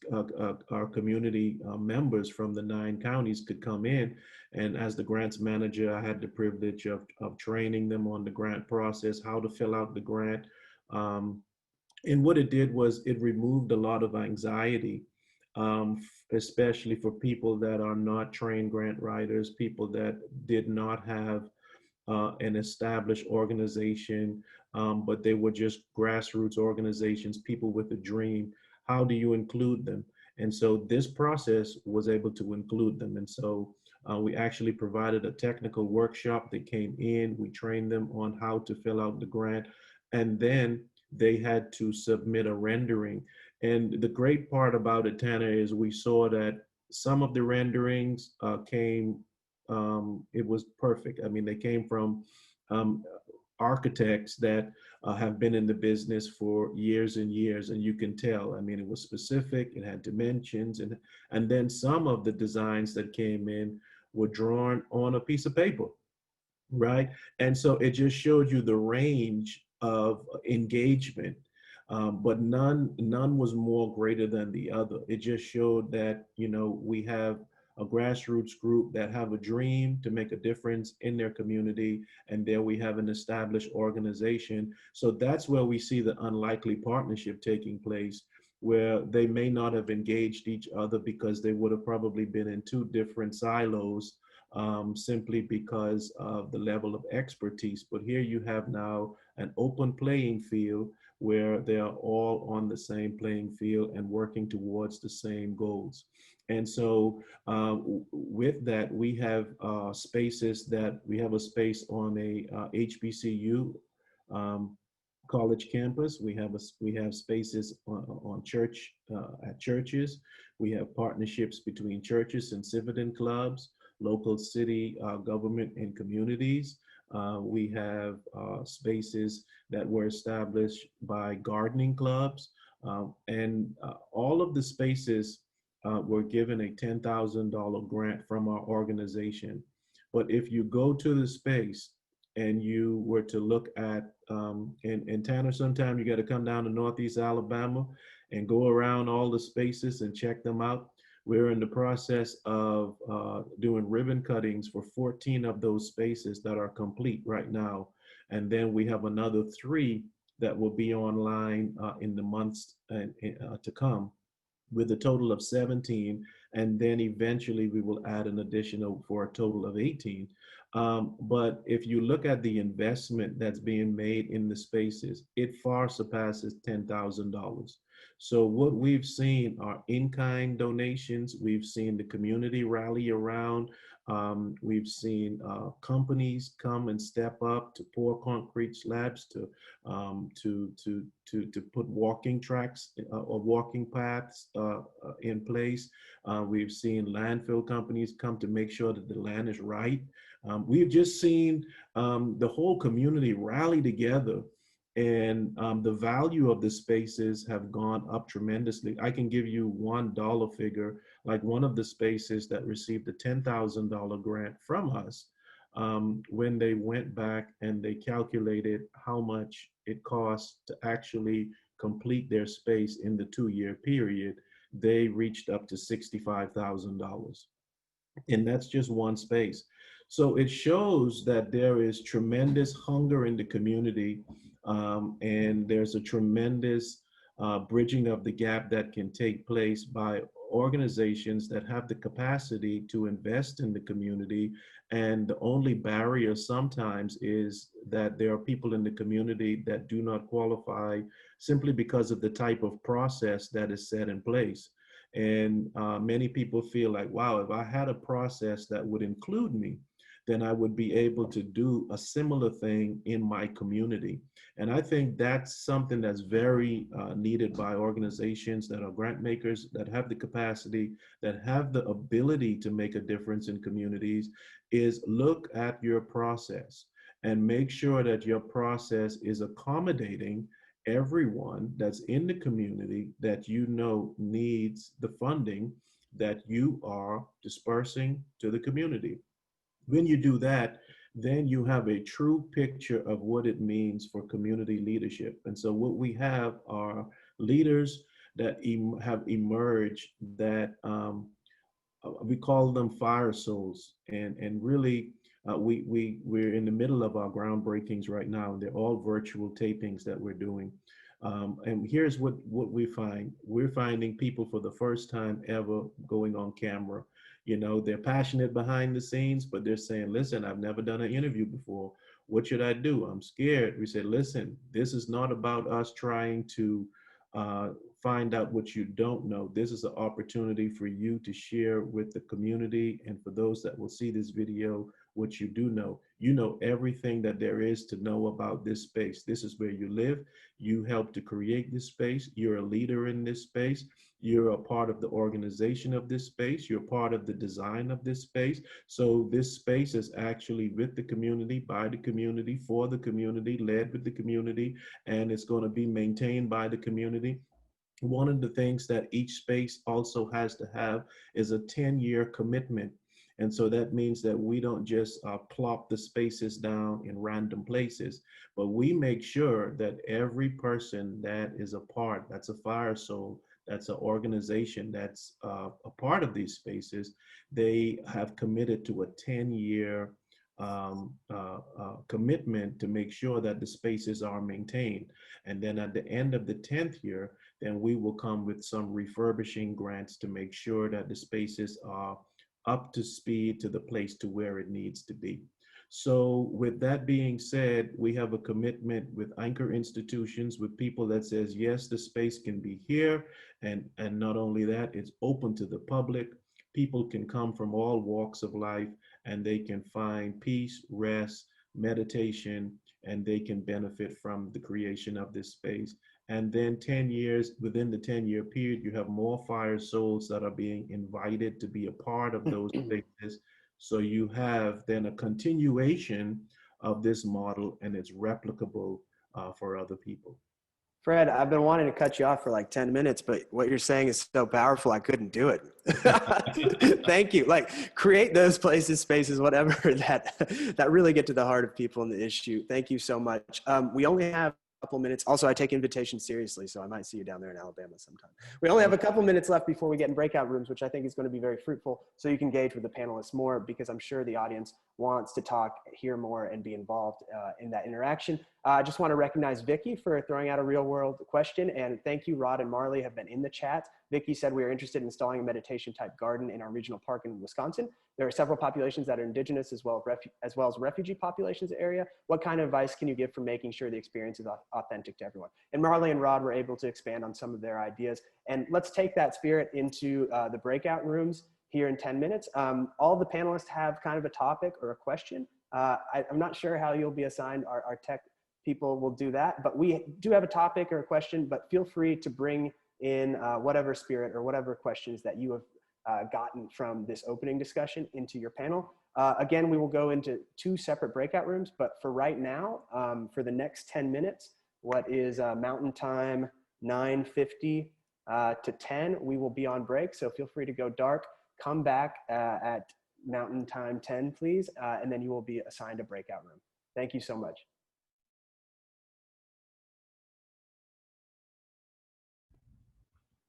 our community members from the 9 counties could come in. And as the grants manager, I had the privilege of training them on the grant process, how to fill out the grant. And what it did was it removed a lot of anxiety, especially for people that are not trained grant writers, people that did not have an established organization, but they were just grassroots organizations, people with a dream. How do you include them? And so this process was able to include them. And so we actually provided a technical workshop. They came in, we trained them on how to fill out the grant, and then they had to submit a rendering. And the great part about it, Tanner, is we saw that some of the renderings came, it was perfect. I mean, they came from um, architects that have been in the business for years and years, and you can tell. I mean, it was specific, it had dimensions, and then some of the designs that came in were drawn on a piece of paper, right? And so it just showed you the range of engagement, but none was more greater than the other. It just showed that, you know, we have a grassroots group that have a dream to make a difference in their community, and there we have an established organization. So that's where we see the unlikely partnership taking place, where they may not have engaged each other because they would have probably been in 2 different silos, simply because of the level of expertise. But here you have now an open playing field where they are all on the same playing field and working towards the same goals. And so with that, we have spaces that we have a space on a HBCU college campus. We have spaces on church at churches. We have partnerships between churches and civitan clubs, local city government and communities. We have spaces that were established by gardening clubs, and all of the spaces were given a $10,000 grant from our organization. But if you go to the space and you were to look at, in Tanner, sometime you got to come down to Northeast Alabama and go around all the spaces and check them out. We're in the process of doing ribbon cuttings for 14 of those spaces that are complete right now. And then we have another 3 that will be online in the months to come, with a total of 17. and then eventually we will add an additional for a total of 18. But if you look at the investment that's being made in the spaces, it far surpasses $10,000. So what we've seen are in-kind donations. We've seen the community rally around. We've seen companies come and step up to pour concrete slabs, to put walking tracks or walking paths in place. We've seen landfill companies come to make sure that the land is right. We've just seen the whole community rally together, and the value of the spaces have gone up tremendously. I can give you $1 figure, like one of the spaces that received a $10,000 grant from us, when they went back and they calculated how much it costs to actually complete their space in the 2-year period, they reached up to $65,000. And that's just one space. So it shows that there is tremendous hunger in the community, and there's a tremendous bridging of the gap that can take place by organizations that have the capacity to invest in the community. And the only barrier sometimes is that there are people in the community that do not qualify simply because of the type of process that is set in place. And many people feel like, wow, if I had a process that would include me, then I would be able to do a similar thing in my community. And I think that's something that's very needed by organizations that are grant makers, that have the capacity, that have the ability to make a difference in communities, is look at your process and make sure that your process is accommodating everyone that's in the community that you know needs the funding that you are dispersing to the community. When you do that, then you have a true picture of what it means for community leadership. And so what we have are leaders that have emerged that we call them fire souls, and really we're in the middle of our groundbreakings right now, and they're all virtual tapings that we're doing. And here's what we find. We're finding people for the first time ever going on camera. You know, they're passionate behind the scenes, but they're saying, listen, I've never done an interview before. What should I do? I'm scared. We said, listen, this is not about us trying to find out what you don't know. This is an opportunity for you to share with the community, and for those that will see this video, what you do know. You know everything that there is to know about this space. This is where you live. You helped to create this space. You're a leader in this space. You're a part of the organization of this space. You're part of the design of this space. So this space is actually with the community, by the community, for the community, led with the community, and it's going to be maintained by the community. One of the things that each space also has to have is a 10-year commitment. And so that means that we don't just plop the spaces down in random places, but we make sure that every person that is a part, that's a fire soul, that's an organization that's a part of these spaces, they have committed to a 10-year commitment to make sure that the spaces are maintained. And then at the end of the 10th year, then we will come with some refurbishing grants to make sure that the spaces are up to speed to the place to where it needs to be. So with that being said, we have a commitment with anchor institutions, with people that says, yes, the space can be here. And not only that, it's open to the public. People can come from all walks of life, and they can find peace, rest, meditation, and they can benefit from the creation of this space. And then 10 years, within the 10-year period, you have more fire souls that are being invited to be a part of those spaces. So you have then a continuation of this model, and it's replicable for other people. Fred, I've been wanting to cut you off for like 10 minutes, but what you're saying is so powerful, I couldn't do it. Thank you. Like, create those places, spaces, whatever, that really get to the heart of people and the issue. Thank you so much. We only have couple minutes. Also, I take invitations seriously, so I might see you down there in Alabama sometime. We only have a couple minutes left before we get in breakout rooms, which I think is going to be very fruitful, so you can engage with the panelists more, because I'm sure the audience wants to talk, hear more, and be involved in that interaction. I just want to recognize Vicky for throwing out a real world question, and thank you, Rod and Marley have been in the chat. Vicky said we are interested in installing a meditation type garden in our regional park in Wisconsin. There are several populations that are indigenous as well as refugee populations area. What kind of advice can you give for making sure the experience is authentic to everyone? And Marley and Rod were able to expand on some of their ideas. And let's take that spirit into the breakout rooms here in 10 minutes. All the panelists have kind of a topic or a question. I'm not sure how you'll be assigned. Our tech people will do that, but we do have a topic or a question, but feel free to bring in whatever spirit or whatever questions that you have gotten from this opening discussion into your panel. Again, we will go into 2 separate breakout rooms, but for right now, for the next 10 minutes, what is Mountain Time 9:50 to 10, we will be on break. So feel free to go dark, come back at Mountain Time 10, please, and then you will be assigned a breakout room. Thank you so much.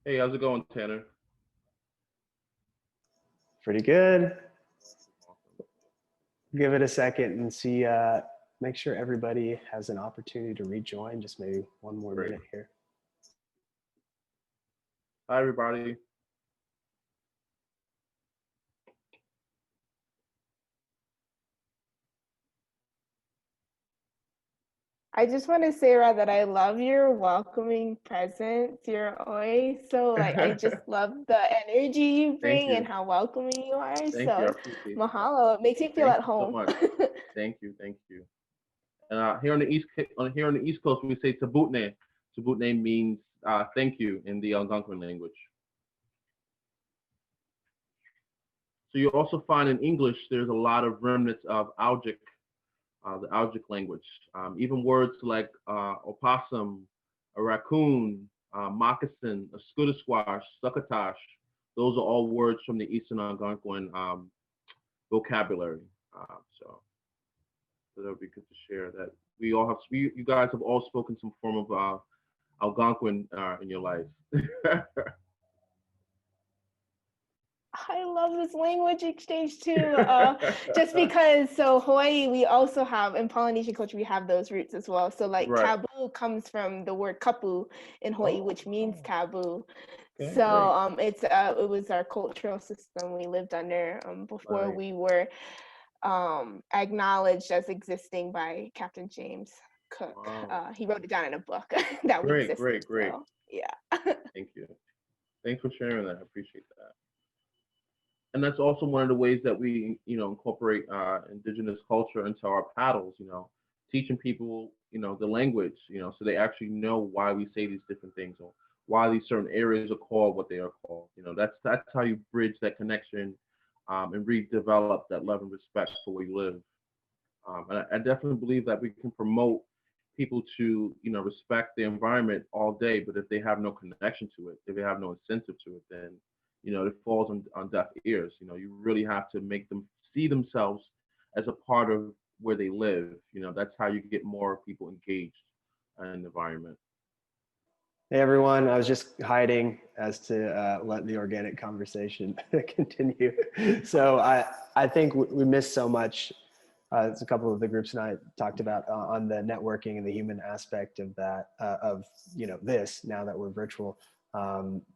Hey, how's it going, Tanner? Pretty good. Give it a second and see, make sure everybody has an opportunity to rejoin. Just maybe one more minute here. Hi, everybody. I just want to say, Rod, that I love your welcoming presence. You're always so like, I just love the energy you bring and how welcoming you are. Thank you. I appreciate Mahalo. It makes me feel at home. So much. Thank you. Thank you. And here on the East Coast, we say tabutne. Tabutne means thank you in the Algonquin language. So you also find in English, there's a lot of remnants of Algic, the Algic language. Even words like opossum, a raccoon, moccasin, a scooter-squash, succotash, those are all words from the Eastern Algonquin vocabulary. So that would be good to share that you guys have all spoken some form of Algonquin in your life. I love this language exchange too. Just because, so Hawaii, we also have, in Polynesian culture, we have those roots as well. So like taboo comes from the word kapu in Hawaii, which means taboo. Okay, so it was our cultural system we lived under before we were acknowledged as existing by Captain James Cook. Wow. He wrote it down in a book that we existed. Great. So, yeah. Thank you. Thanks for sharing that. I appreciate that. And that's also one of the ways that we, incorporate indigenous culture into our paddles, teaching people, the language, so they actually know why we say these different things or why these certain areas are called what they are called. That's how you bridge that connection and redevelop that love and respect for where you live. And I definitely believe that we can promote people to, respect the environment all day, but if they have no connection to it, if they have no incentive to it, then it falls on deaf ears. You really have to make them see themselves as a part of where they live. That's how you get more people engaged in the environment. Hey everyone, I was just hiding as to let the organic conversation continue. So I think we missed so much. It's a couple of the groups and I talked about on the networking and the human aspect of that, this now that we're virtual.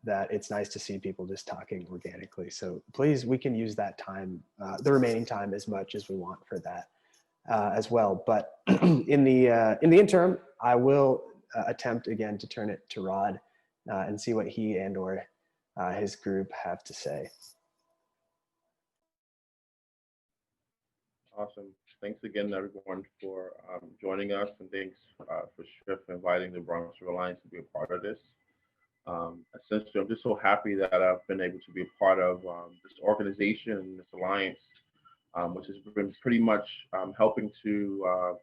That it's nice to see people just talking organically. So please, we can use that time, the remaining time, as much as we want for that as well. But in the interim, I will attempt again to turn it to Rod and see what he and/or his group have to say. Awesome. Thanks again, everyone, for joining us, and thanks for Schiff inviting the Bronx River Alliance to be a part of this. Essentially, I'm just so happy that I've been able to be a part of this organization, this alliance, which has been pretty much helping to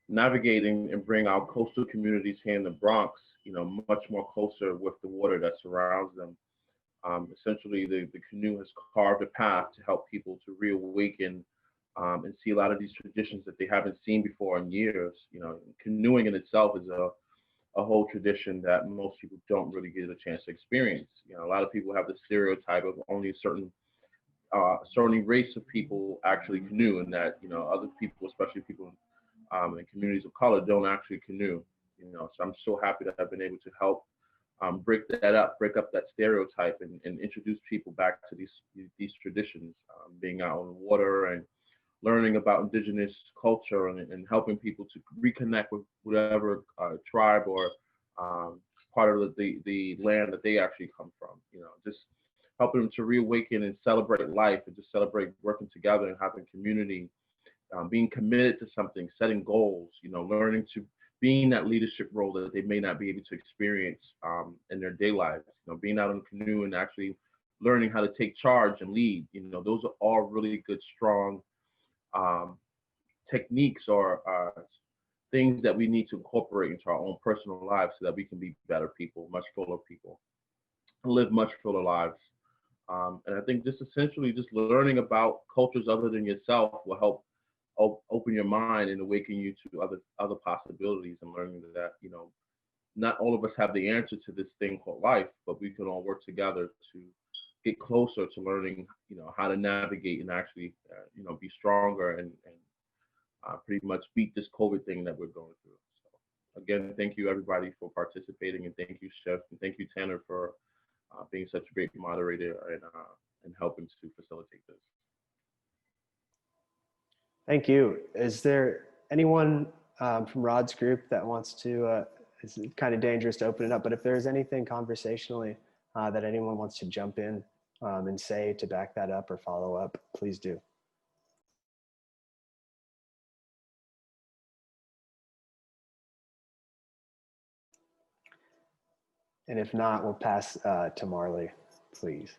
navigate and bring our coastal communities here in the Bronx, much more closer with the water that surrounds them. Essentially, the canoe has carved a path to help people to reawaken and see a lot of these traditions that they haven't seen before in years. Canoeing in itself is a whole tradition that most people don't really get a chance to experience. A lot of people have the stereotype of only a certain race of people actually canoe, and that other people, especially people in communities of color, don't actually canoe. So I'm so happy that I've been able to help break up that stereotype, and introduce people back to these traditions, being out on the water and learning about indigenous culture, and helping people to reconnect with whatever tribe or part of the land that they actually come from. Just helping them to reawaken and celebrate life, and just celebrate working together and having community, being committed to something, setting goals, learning to be in that leadership role that they may not be able to experience in their day lives, being out on a canoe and actually learning how to take charge and lead. Those are all really good, strong techniques or things that we need to incorporate into our own personal lives so that we can be better people, much fuller people, live much fuller lives. And I think just essentially just learning about cultures other than yourself will help open your mind and awaken you to other possibilities, and learning that not all of us have the answer to this thing called life, but we can all work together to get closer to learning how to navigate and actually be stronger, and pretty much beat this COVID thing that we're going through. So again, thank you everybody for participating, and thank you, Chef, and thank you, Tanner, for being such a great moderator and helping to facilitate this. Thank you. Is there anyone from Rod's group that wants to, it's kind of dangerous to open it up, but if there's anything conversationally that anyone wants to jump in and say to back that up or follow up, please do. And if not, we'll pass to Marley, please.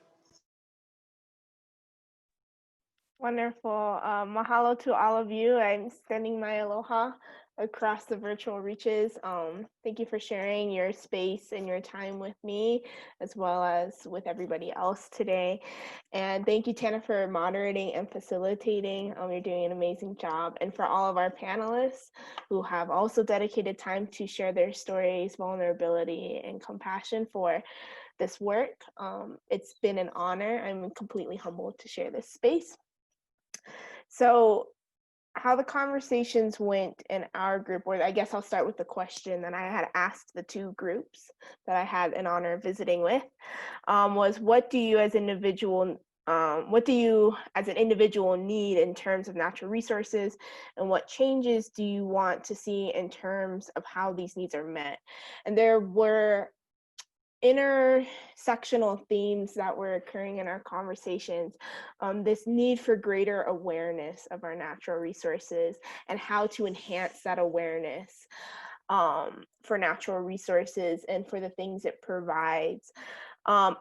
Wonderful. Mahalo to all of you. I'm sending my aloha across the virtual reaches. Thank you for sharing your space and your time with me, as well as with everybody else today. And thank you, Tana, for moderating and facilitating. You're doing an amazing job. And for all of our panelists who have also dedicated time to share their stories, vulnerability, and compassion for this work. It's been an honor. I'm completely humbled to share this space. So how the conversations went in our group, or I guess I'll start with the question that I had asked the two groups that I had an honor of visiting with, was what do you as an individual need in terms of natural resources, and what changes do you want to see in terms of how these needs are met? And there were intersectional themes that were occurring in our conversations, this need for greater awareness of our natural resources and how to enhance that awareness for natural resources and for the things it provides.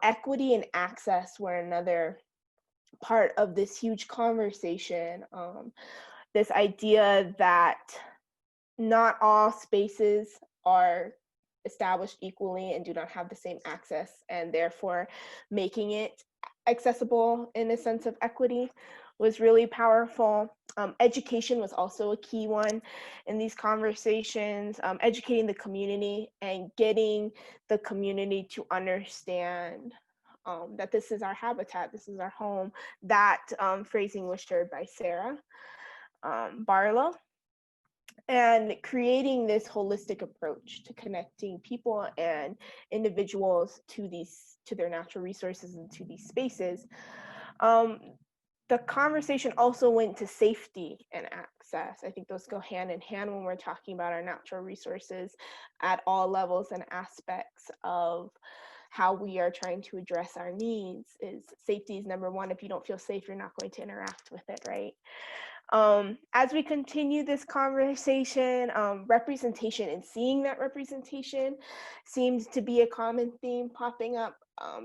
Equity and access were another part of this huge conversation. This idea that not all spaces are established equally and do not have the same access, and therefore making it accessible in a sense of equity was really powerful. Education was also a key one in these conversations, educating the community and getting the community to understand that this is our habitat, this is our home. That phrasing was shared by Sarah Barlow. And creating this holistic approach to connecting people and individuals to their natural resources and to these spaces. The conversation also went to safety and access. I think those go hand in hand when we're talking about our natural resources at all levels and aspects of how we are trying to address our needs. Is safety is number one. If you don't feel safe, you're not going to interact with it, right? As we continue this conversation, representation and seeing that representation seems to be a common theme popping up.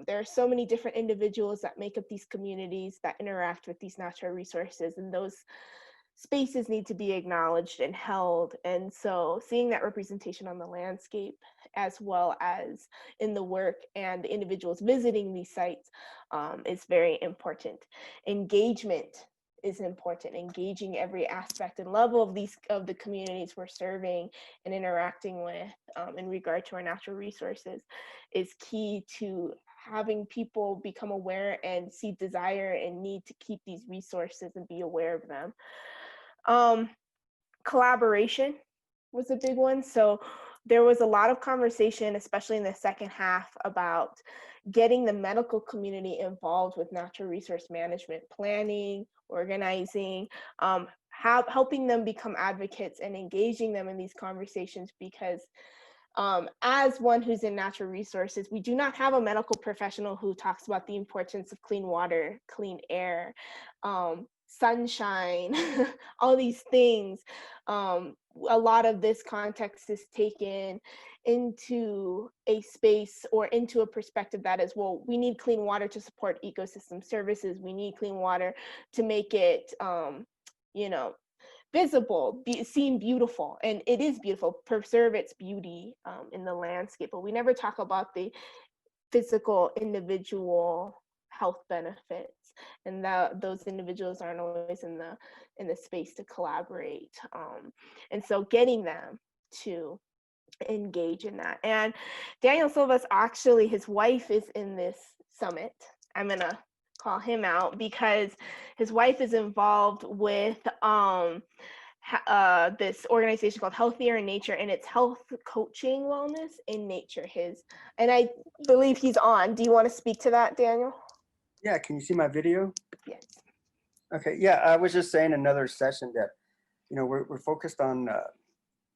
There are so many different individuals that make up these communities that interact with these natural resources, and those spaces need to be acknowledged and held. And so seeing that representation on the landscape, as well as in the work and the individuals visiting these sites, is very important. Engagement is important. Engaging every aspect and level of the communities we're serving and interacting with in regard to our natural resources is key to having people become aware and see desire and need to keep these resources and be aware of them. Collaboration was a big one. So there was a lot of conversation, especially in the second half, about getting the medical community involved with natural resource management, planning, organizing, helping them become advocates and engaging them in these conversations, because as one who's in natural resources, we do not have a medical professional who talks about the importance of clean water, clean air, sunshine, all these things. A lot of this context is taken into a space or into a perspective that is, well, we need clean water to support ecosystem services. We need clean water to make it, visible, seen beautiful, and it is beautiful, preserve its beauty in the landscape, but we never talk about the physical individual health benefits, and that those individuals aren't always in the space to collaborate, and so getting them to engage in that. And Daniel Silva's, actually, his wife is in this summit. I'm gonna call him out because his wife is involved with this organization called Healthier in Nature, and it's health coaching wellness in nature. And I believe he's on. Do you want to speak to that, Daniel? Yeah, can you see my video? Yes. Okay, yeah, I was just saying another session that, we're focused on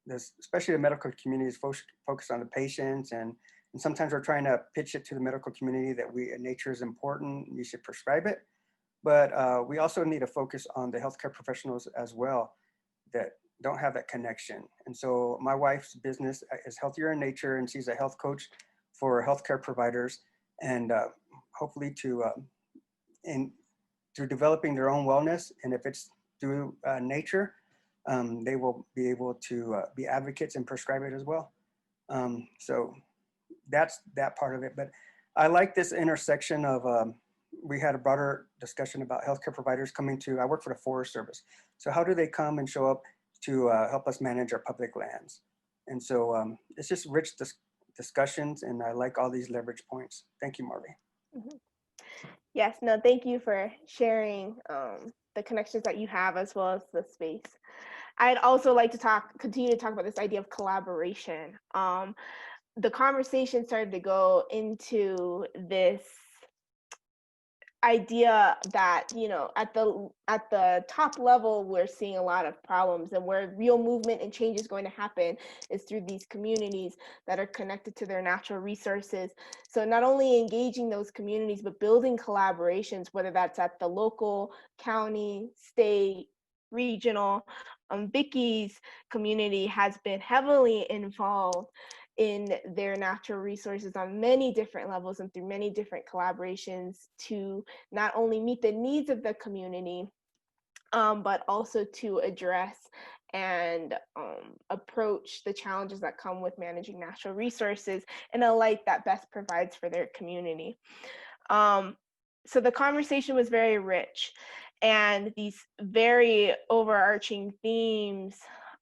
this, especially the medical community is focused on the patients, and sometimes we're trying to pitch it to the medical community that nature is important, you should prescribe it. But we also need to focus on the healthcare professionals as well that don't have that connection. And so my wife's business is Healthier in Nature, and she's a health coach for healthcare providers, and hopefully through developing their own wellness, and if it's through nature, they will be able to be advocates and prescribe it as well. So that's that part of it. But I like this intersection of, we had a broader discussion about healthcare providers coming to, I work for the Forest Service. So how do they come and show up to help us manage our public lands? And so it's just rich discussions, and I like all these leverage points. Thank you, Marley. Mm-hmm. Yes, no, thank you for sharing the connections that you have as well as the space. I'd also like to continue to talk about this idea of collaboration. The conversation started to go into this idea that, at the top level, we're seeing a lot of problems, and where real movement and change is going to happen is through these communities that are connected to their natural resources. So not only engaging those communities, but building collaborations, whether that's at the local, county, state, regional. Vicky's community has been heavily involved in their natural resources on many different levels and through many different collaborations to not only meet the needs of the community, but also to address and approach the challenges that come with managing natural resources in a light that best provides for their community. So the conversation was very rich, and these very overarching themes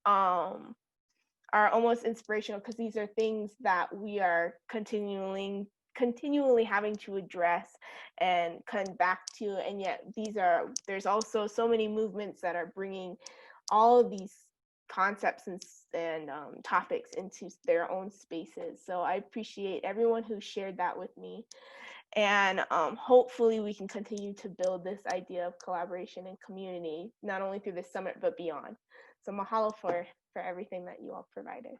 are almost inspirational, because these are things that we are continually having to address and come back to, and yet there's also so many movements that are bringing all of these concepts and topics into their own spaces. So I appreciate everyone who shared that with me, and hopefully we can continue to build this idea of collaboration and community, not only through this summit but beyond. So mahalo for everything that you all provided.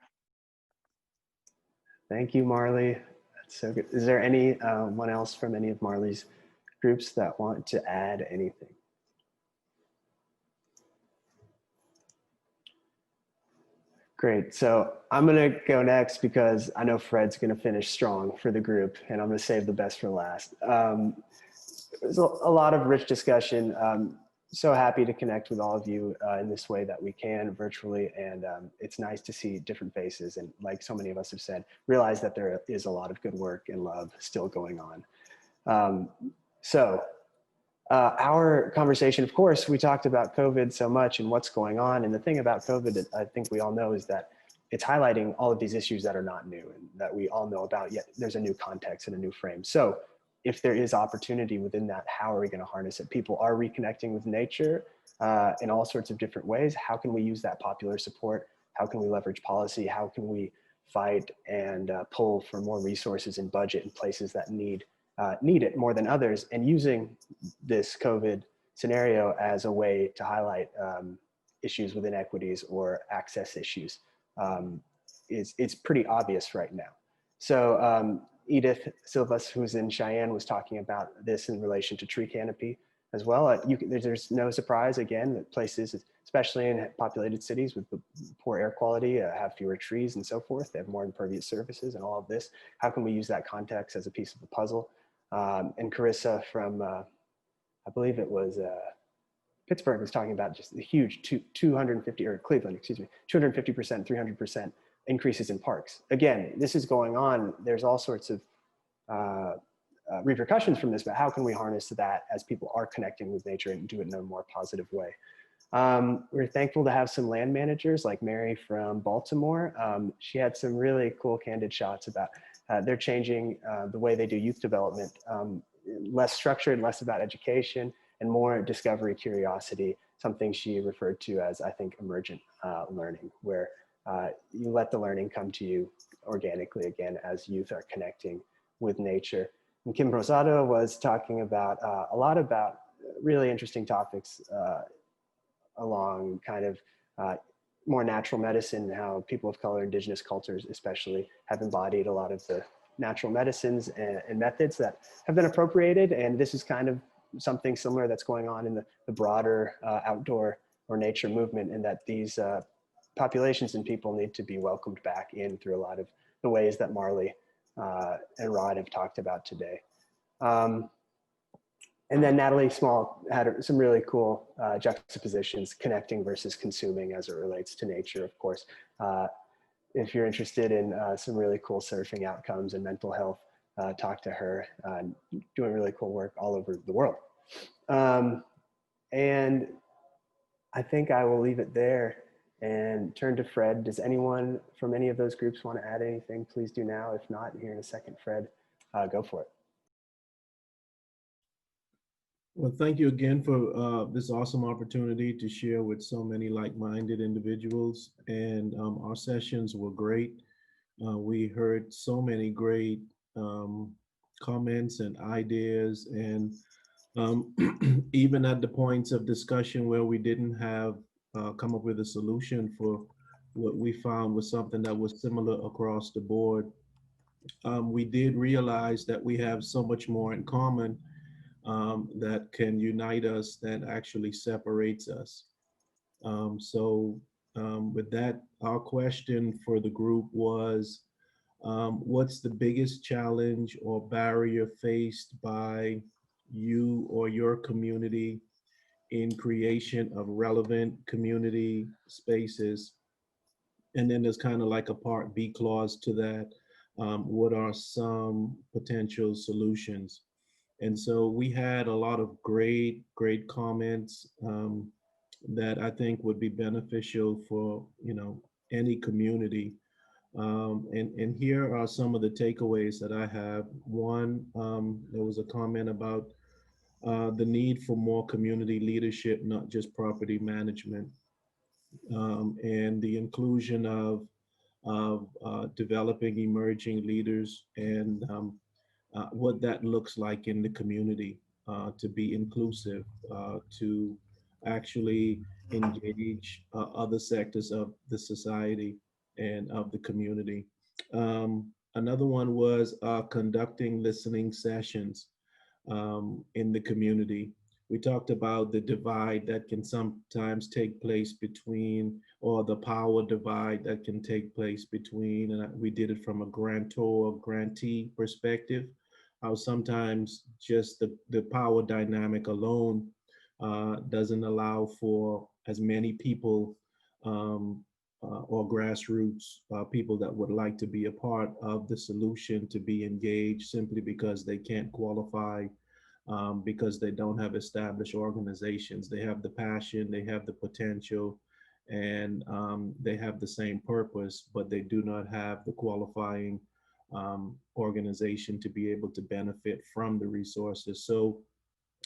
Thank you, Marley. That's so good. Is there anyone else from any of Marley's groups that want to add anything? Great. So I'm going to go next because I know Fred's going to finish strong for the group, and I'm going to save the best for last. There's a lot of rich discussion. So happy to connect with all of you in this way that we can virtually, and it's nice to see different faces, and like so many of us have said, realize that there is a lot of good work and love still going on. our conversation, of course, we talked about COVID so much and what's going on. And the thing about COVID that I think we all know is that it's highlighting all of these issues that are not new and that we all know about, yet there's a new context and a new frame. So if there is opportunity within that, how are we going to harness it? People are reconnecting with nature in all sorts of different ways. How can we use that popular support? How can we leverage policy? How can we fight and pull for more resources and budget in places that need it more than others? And using this COVID scenario as a way to highlight issues with inequities or access issues it's pretty obvious right now. So Edith Silvas, who's in Cheyenne, was talking about this in relation to tree canopy as well. There's no surprise, again, that places, especially in populated cities with the poor air quality, have fewer trees and so forth. They have more impervious surfaces and all of this. How can we use that context as a piece of the puzzle? And Carissa from, I believe it was Pittsburgh, was talking about just the huge 250, or Cleveland, excuse me, 250%, 300% increases in parks. Again, this is going on. There's all sorts of repercussions from this, but how can we harness that as people are connecting with nature and do it in a more positive way? We're thankful to have some land managers like Mary from Baltimore. She had some really cool candid shots about they're changing the way they do youth development, less structured, less about education, and more discovery, curiosity, something she referred to as, I think, emergent learning, where you let the learning come to you organically again as youth are connecting with nature. And Kim Rosado was talking about a lot about really interesting topics along kind of more natural medicine, how people of color, indigenous cultures especially, have embodied a lot of the natural medicines and methods that have been appropriated. And this is kind of something similar that's going on in the broader outdoor or nature movement, and that these populations and people need to be welcomed back in through a lot of the ways that Marley and Rod have talked about today. And then Natalie Small had some really cool juxtapositions, connecting versus consuming as it relates to nature, of course. If you're interested in some really cool surfing outcomes and mental health, talk to her, doing really cool work all over the world. And I think I will leave it there and turn to Fred. Does anyone from any of those groups want to add anything? Please do now. If not, here in a second, Fred, go for it. Well, thank you again for this awesome opportunity to share with so many like-minded individuals. And our sessions were great. We heard so many great comments and ideas, and even at the points of discussion where we didn't have come up with a solution for what we found was something that was similar across the board. We did realize that we have so much more in common that can unite us than actually separates us. With that, our question for the group was, what's the biggest challenge or barrier faced by you or your community in creation of relevant community spaces? And then there's kind of like a part B clause to that. What are some potential solutions? And so we had a lot of great comments that I think would be beneficial for, any community. And here are some of the takeaways that I have. One, there was a comment about the need for more community leadership, not just property management, and the inclusion of developing emerging leaders, and what that looks like in the community to be inclusive, to actually engage other sectors of the society and of the community. Another one was conducting listening sessions in the community. We talked about the divide that can sometimes take place between, or the power divide that can take place between, and we did it from a grantor, grantee perspective. How sometimes just the power dynamic alone doesn't allow for as many people or grassroots people that would like to be a part of the solution to be engaged, simply because they can't qualify because they don't have established organizations. They have the passion, they have the potential, and they have the same purpose, but they do not have the qualifying organization to be able to benefit from the resources. So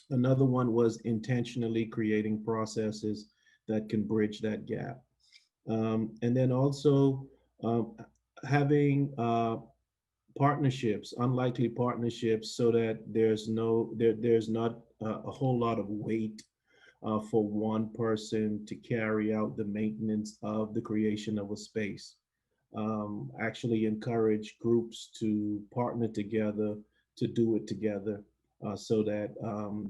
another one was intentionally creating processes that can bridge that gap. And then also having partnerships, unlikely partnerships, so that there's not a whole lot of weight for one person to carry out the maintenance of the creation of a space. Actually encourage groups to partner together to do it together, so that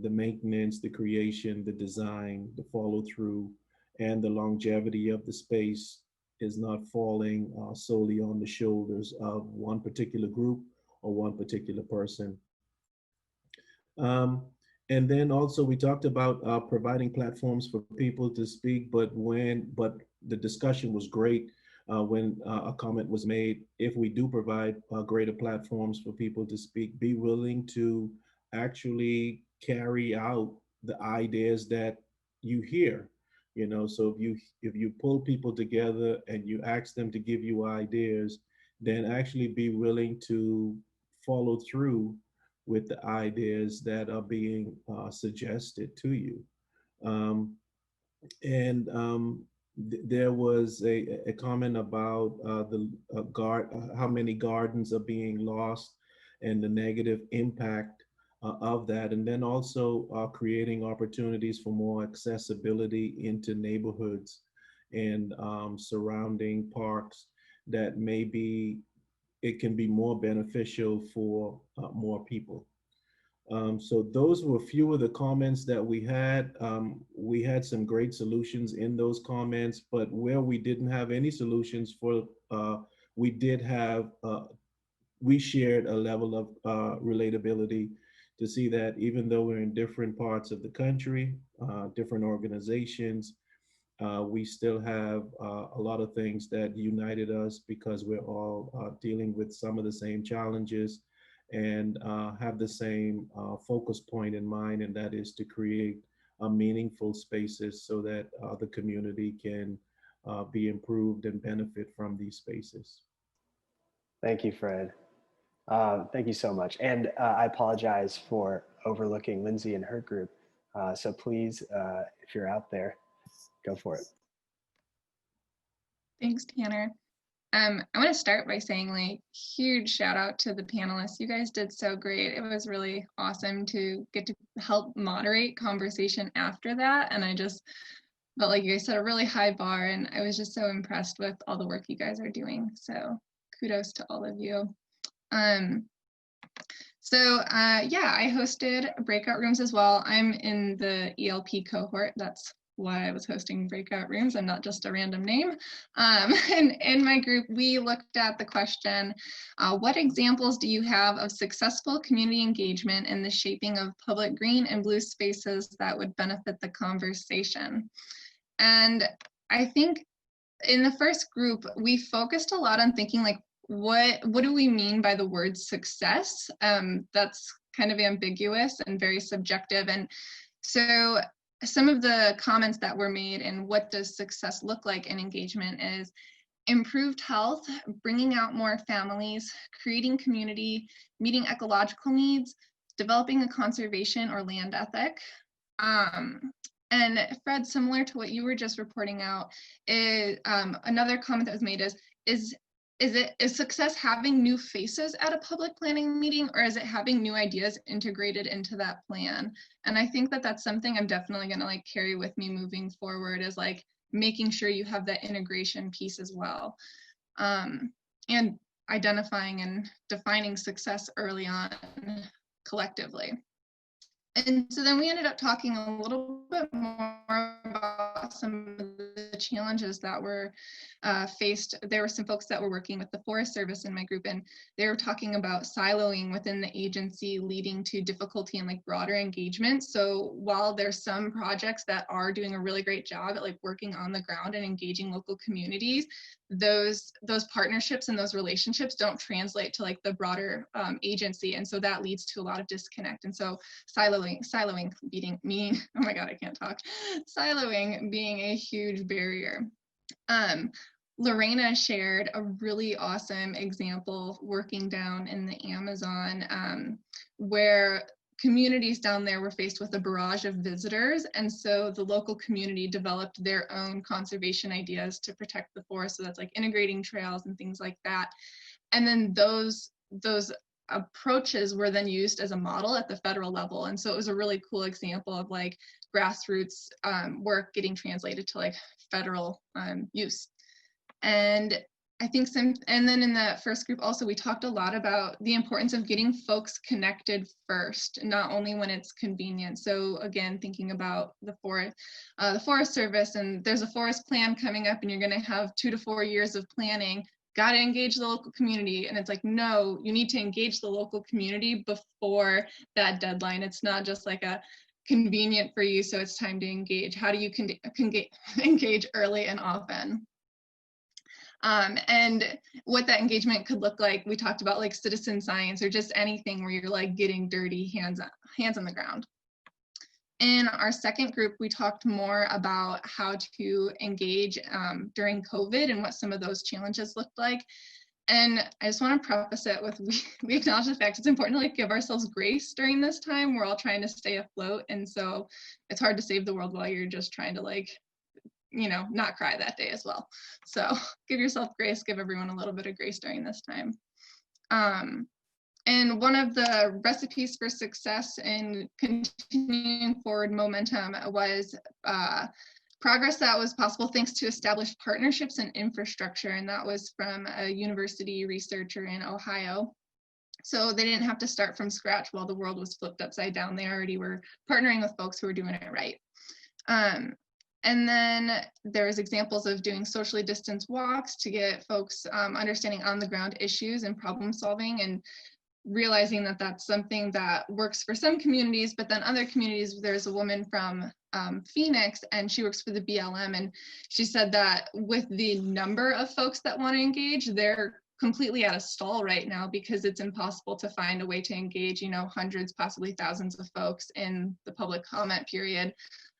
the maintenance, the creation, the design, the follow through, and the longevity of the space is not falling solely on the shoulders of one particular group or one particular person. Um, and then also we talked about providing platforms for people to speak, but the discussion was great when a comment was made. If we do provide greater platforms for people to speak, be willing to actually carry out the ideas that you hear. You know, so if you pull people together and you ask them to give you ideas, then actually be willing to follow through with the ideas that are being suggested to you. Um, and there was a comment about how many gardens are being lost and the negative impact of that. And then also creating opportunities for more accessibility into neighborhoods and surrounding parks that maybe it can be more beneficial for more people. So those were a few of the comments that we had. We had some great solutions in those comments, but where we didn't have any solutions for, we did have, we shared a level of relatability to see that even though we're in different parts of the country, different organizations, we still have a lot of things that united us because we're all dealing with some of the same challenges and have the same focus point in mind, and that is to create meaningful spaces so that the community can be improved and benefit from these spaces. Thank you, Fred. Thank you so much. And I apologize for overlooking Lindsay and her group. So please, if you're out there, go for it. Thanks, Tanner. I want to start by saying, like, huge shout out to the panelists. You guys did so great. It was really awesome to get to help moderate conversation after that. And I just felt like you guys set a really high bar, and I was just so impressed with all the work you guys are doing. So kudos to all of you. Yeah, I hosted breakout rooms as well. I'm in the ELP cohort. That's why I was hosting breakout rooms and not just a random name. And in my group, we looked at the question, what examples do you have of successful community engagement in the shaping of public green and blue spaces that would benefit the conversation? And I think in the first group, we focused a lot on thinking, like, what do we mean by the word success? That's kind of ambiguous and very subjective. And so some of the comments that were made and what does success look like in engagement is improved health, bringing out more families, creating community, meeting ecological needs, developing a conservation or land ethic. And Fred, similar to what you were just reporting out, is another comment that was made is success having new faces at a public planning meeting, or is it having new ideas integrated into that plan? And I think that that's something I'm definitely going to like carry with me moving forward, is like making sure you have that integration piece as well, and identifying and defining success early on collectively. And so then we ended up talking a little bit more about some of the challenges that were faced, there were some folks that were working with the Forest Service in my group, and they were talking about siloing within the agency leading to difficulty in like broader engagement. So while there's some projects that are doing a really great job at like working on the ground and engaging local communities, those partnerships and those relationships don't translate to like the broader agency, and so that leads to a lot of disconnect. And so siloing being oh my god, I can't talk. Siloing being a huge barrier. Lorena shared a really awesome example working down in the Amazon, where communities down there were faced with a barrage of visitors, and so the local community developed their own conservation ideas to protect the forest. So that's like integrating trails and things like that. And then those approaches were then used as a model at the federal level. And so it was a really cool example of like grassroots work getting translated to like federal use. And I think and then in the first group also, we talked a lot about the importance of getting folks connected first, not only when it's convenient. So again, thinking about the Forest Service, and there's a forest plan coming up and you're gonna have 2 to 4 years of planning, got to engage the local community. And it's like, no, you need to engage the local community before that deadline. It's not just like a convenient for you, so it's time to engage. How do you engage early and often? And what that engagement could look like, we talked about like citizen science or just anything where you're like getting dirty, hands on the ground. In our second group, we talked more about how to engage during COVID and what some of those challenges looked like. And I just want to preface it with, we acknowledge the fact it's important to like give ourselves grace during this time. We're all trying to stay afloat. And so it's hard to save the world while you're just trying to like, you know, not cry that day as well. So give yourself grace, give everyone a little bit of grace during this time. And one of the recipes for success in continuing forward momentum was progress that was possible thanks to established partnerships and infrastructure. And that was from a university researcher in Ohio. So they didn't have to start from scratch while the world was flipped upside down. They already were partnering with folks who were doing it right. And then there's examples of doing socially distanced walks to get folks understanding on the ground issues and problem solving, and realizing that that's something that works for some communities, but then other communities, there's a woman from Phoenix, and she works for the BLM, and she said that with the number of folks that want to engage, they're completely at a stall right now because it's impossible to find a way to engage, you know, hundreds, possibly thousands of folks in the public comment period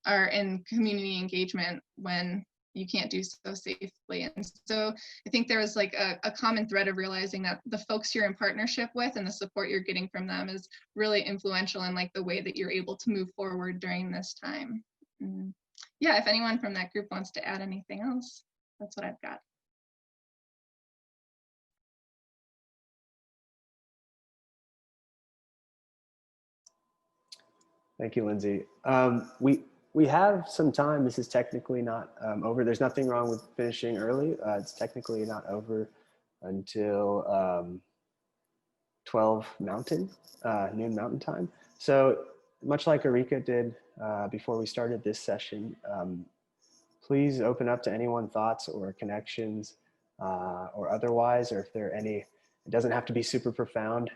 or in community engagement when you can't do so safely. And so I think there was like a common thread of realizing that the folks you're in partnership with and the support you're getting from them is really influential in like the way that you're able to move forward during this time. Yeah, if anyone from that group wants to add anything else, that's what I've got. Thank you, Lindsay. We have some time. This is technically not over. There's nothing wrong with finishing early. It's technically not over until 12 noon Mountain time. So much like Erika did before we started this session, please open up to anyone thoughts or connections or otherwise, or if there are any. It doesn't have to be super profound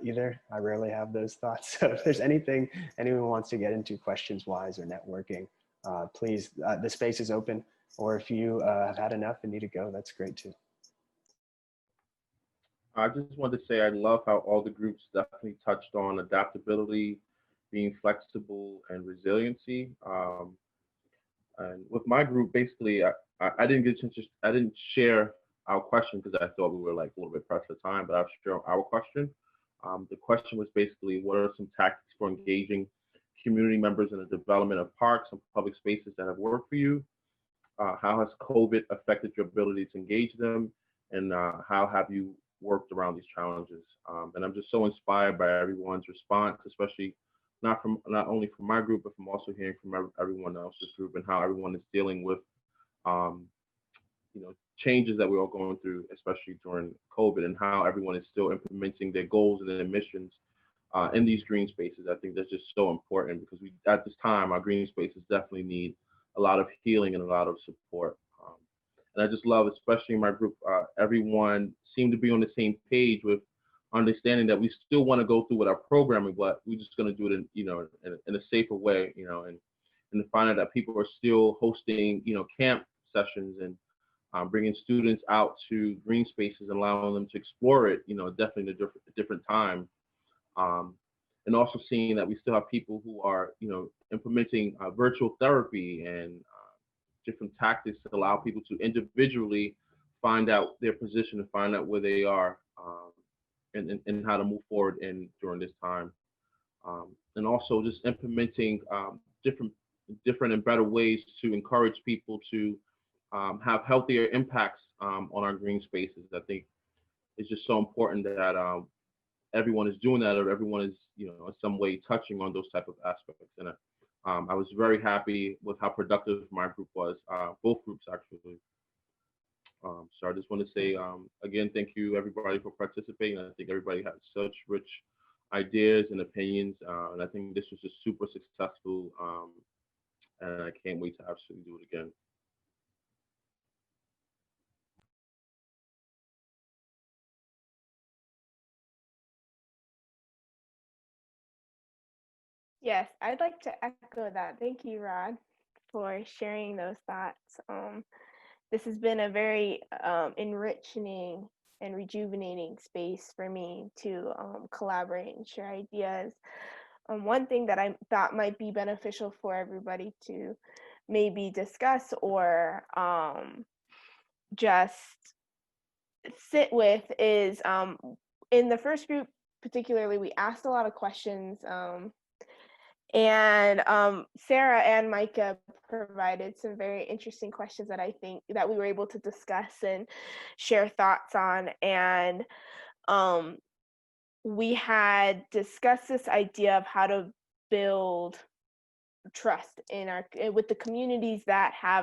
either. I rarely have those thoughts. So if there's anything anyone wants to get into questions-wise or networking, please, the space is open. Or if you have had enough and need to go, that's great too. I just wanted to say I love how all the groups definitely touched on adaptability, being flexible, and resiliency. And with my group, basically, I didn't get I didn't share our question because I thought we were like a little bit pressed for time, but I'll share our question. The question was basically, what are some tactics for engaging community members in the development of parks and public spaces that have worked for you? How has COVID affected your ability to engage them? And how have you worked around these challenges? And I'm just so inspired by everyone's response, especially not only from my group, but from also hearing from everyone else's group and how everyone is dealing with changes that we're all going through, especially during COVID, and how everyone is still implementing their goals and their missions in these green spaces. I think that's just so important because at this time, our green spaces definitely need a lot of healing and a lot of support. And I just love, especially in my group, everyone seemed to be on the same page with understanding that we still want to go through with our programming, but we're just going to do it in, in a safer way, and to find out that people are still hosting, camp sessions and bringing students out to green spaces and allowing them to explore it, definitely in a different time. And also seeing that we still have people who are, implementing virtual therapy and different tactics to allow people to individually find out their position and find out where they are, and how to move forward during this time. And also just implementing different and better ways to encourage people to have healthier impacts on our green spaces. I think it's just so important that everyone is doing that, or everyone is, in some way touching on those type of aspects. And I was very happy with how productive my group was, both groups actually. So I just want to say, again, thank you everybody for participating. I think everybody had such rich ideas and opinions, and I think this was just super successful, and I can't wait to absolutely do it again. Yes, I'd like to echo that. Thank you, Rod, for sharing those thoughts. This has been a very enriching and rejuvenating space for me to collaborate and share ideas. One thing that I thought might be beneficial for everybody to maybe discuss or just sit with is in the first group, particularly, we asked a lot of questions. And Sarah and Micah provided some very interesting questions that I think that we were able to discuss and share thoughts on. And we had discussed this idea of how to build trust with the communities that have